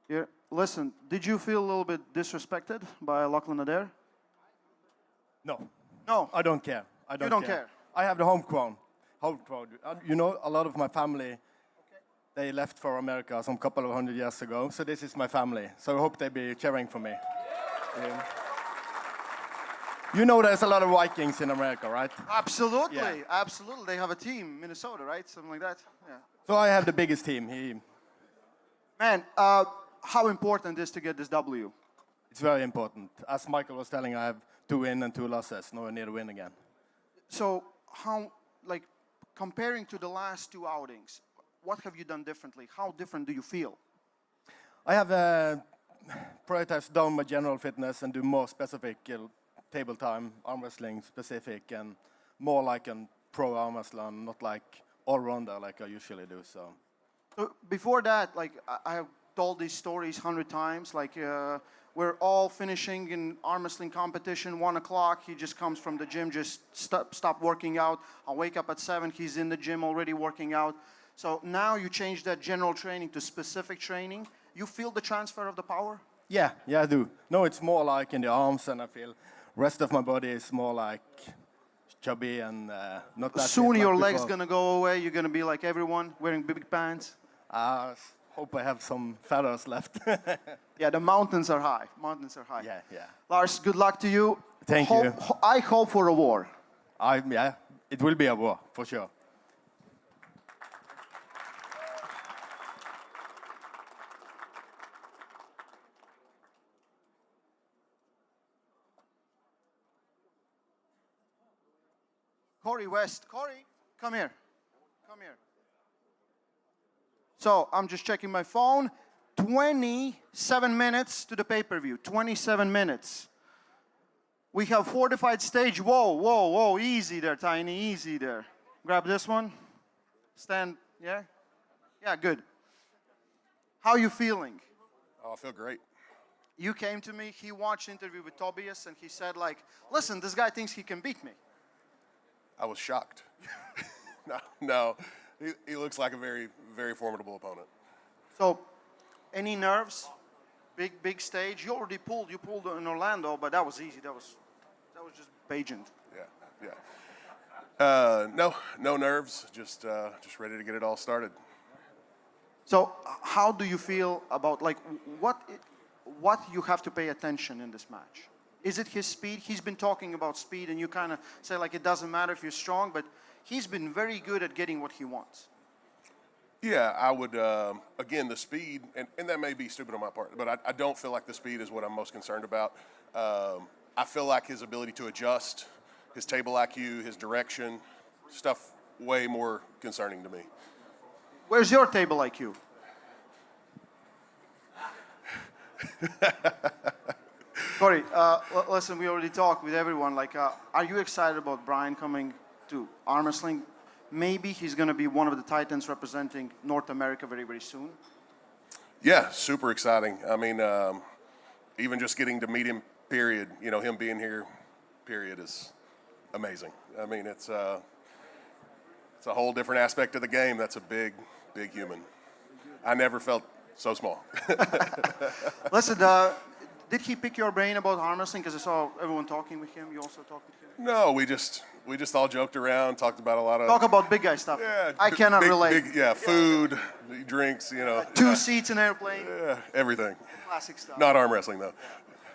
Yeah, listen, did you feel a little bit disrespected by Lachlan Adair? No. No. I don't care. I don't You don't care? I have the home crown. You know, a lot of my family, they left for America some couple of 100 years ago. So this is my family. So I hope they be cheering for me. Yeah. You know there's a lot of Vikings in America, right? Absolutely, Yeah. absolutely. They have a team, Minnesota, right? Something like that. Yeah. So I have the biggest team. Man, how important is to get this W? It's very important. As Michael was telling, I have 2 wins and 2 losses. Nowhere near to win again. So how, like, comparing to the last 2 outings, what have you done differently? How different do you feel? I have prioritized down my general fitness and do more specific table time, arm wrestling specific, and more like a pro arm wrestler, not like all-rounder like I usually do. So before that, like, I have told these stories 100 times. Like, we're all finishing in arm wrestling competition, 1 o'clock. He just comes from the gym, just stop working out. I'll wake up at 7. He's in the gym already working out. So now you change that general training to specific training. You feel the transfer of the power? yeah, I do. No, it's more like in the arms, and I feel rest of my body is more like chubby and not that. Soon fit your like legs before. gonna go away. You're gonna be like everyone, wearing big pants. Hope I have some feathers left. Yeah, the mountains are high. Mountains are high. Yeah. Lars, good luck to you. Thank you. I hope for a war. Yeah, it will be a war for sure. Corey West. Corey, come here. Come here. So I'm just checking my phone. 27 minutes to the pay-per-view. 27 minutes. We have fortified stage. Whoa. Easy there, Tiny. Easy there. Grab this one. Stand. Yeah? Yeah, good. How are you feeling? Oh, I feel great. You came to me. He watched interview with Tobias, and he said, like, listen, this guy thinks he can beat me. I was shocked. No. He looks like a very, very formidable opponent. So, any nerves? Big stage. You already pulled. You pulled in Orlando, but that was easy. That was just pageant. Yeah. No nerves. Just ready to get it all started. So, how do you feel about, like, what you have to pay attention in this match? Is it his speed? He's been talking about speed, and you kind of say, like, it doesn't matter if you're strong, but he's been very good at getting what he wants. Yeah, I would, again, the speed, and that may be stupid on my part, but I don't feel like the speed is what I'm most concerned about. I feel like his ability to adjust, his table IQ, his direction, stuff way more concerning to me. Where's your table IQ? Corey, listen, we already talked with everyone. Like, are you excited about Brian coming to arm wrestling? Maybe he's going to be one of the Titans representing North America very, very soon. Yeah, super exciting. I mean, even just getting to meet him, period, him being here, period, is amazing. I mean, it's a whole different aspect of the game. That's a big human. I never felt so small. Listen, did he pick your brain about arm wrestling? Because I saw everyone talking with him. You also talked with him. No, we just all joked around, talked about a lot of Talk about big guy stuff. yeah. I cannot relate. Food, drinks, you know. Two seats in airplane. Yeah, everything. Classic stuff. Not arm wrestling though.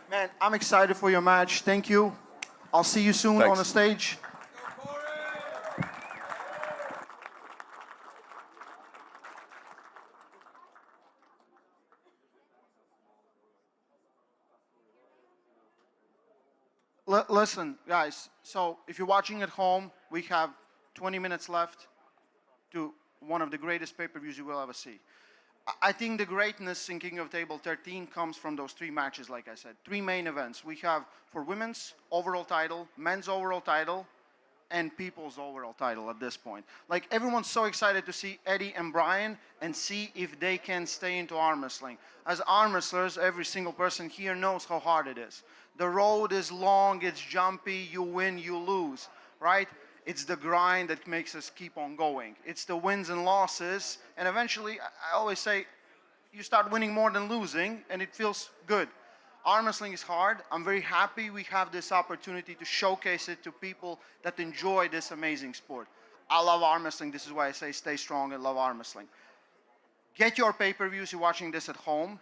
Man, I'm excited for your match. Thank you. I'll see you soon Thanks. on the stage. Listen, guys, so if you're watching at home, we have 20 minutes left to one of the greatest pay-per-views you will ever see. I think the greatness in King of Table 13 comes from those three matches, like I said. Three main events. We have for women's overall title, men's overall title, and people's overall title at this point. Like, everyone's so excited to see Eddie and Brian and see if they can stay into arm wrestling. As arm wrestlers, every single person here knows how hard it is. The road is long, it's jumpy, you win, you lose, right? It's the grind that makes us keep on going. It's the wins and losses, and eventually, I always say, you start winning more than losing, and it feels good. Arm wrestling is hard. I'm very happy we have this opportunity to showcase it to people that enjoy this amazing sport. I love arm wrestling. This is why I say stay strong and love arm wrestling. Get your pay-per-views. You're watching this at home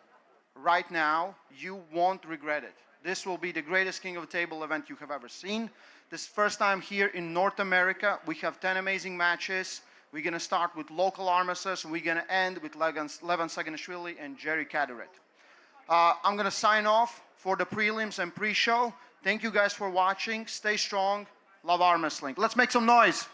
right now. You won't regret it. This will be the greatest King of the Table event you have ever seen. This first time here in North America. We have 10 amazing matches. We're going to start with local arm wrestlers. We're going to end with Levan Saganishvili and Jerry Caderet. I'm going to sign off for the prelims and pre-show. Thank you guys for watching. Stay strong. Love arm wrestling. Let's make some noise.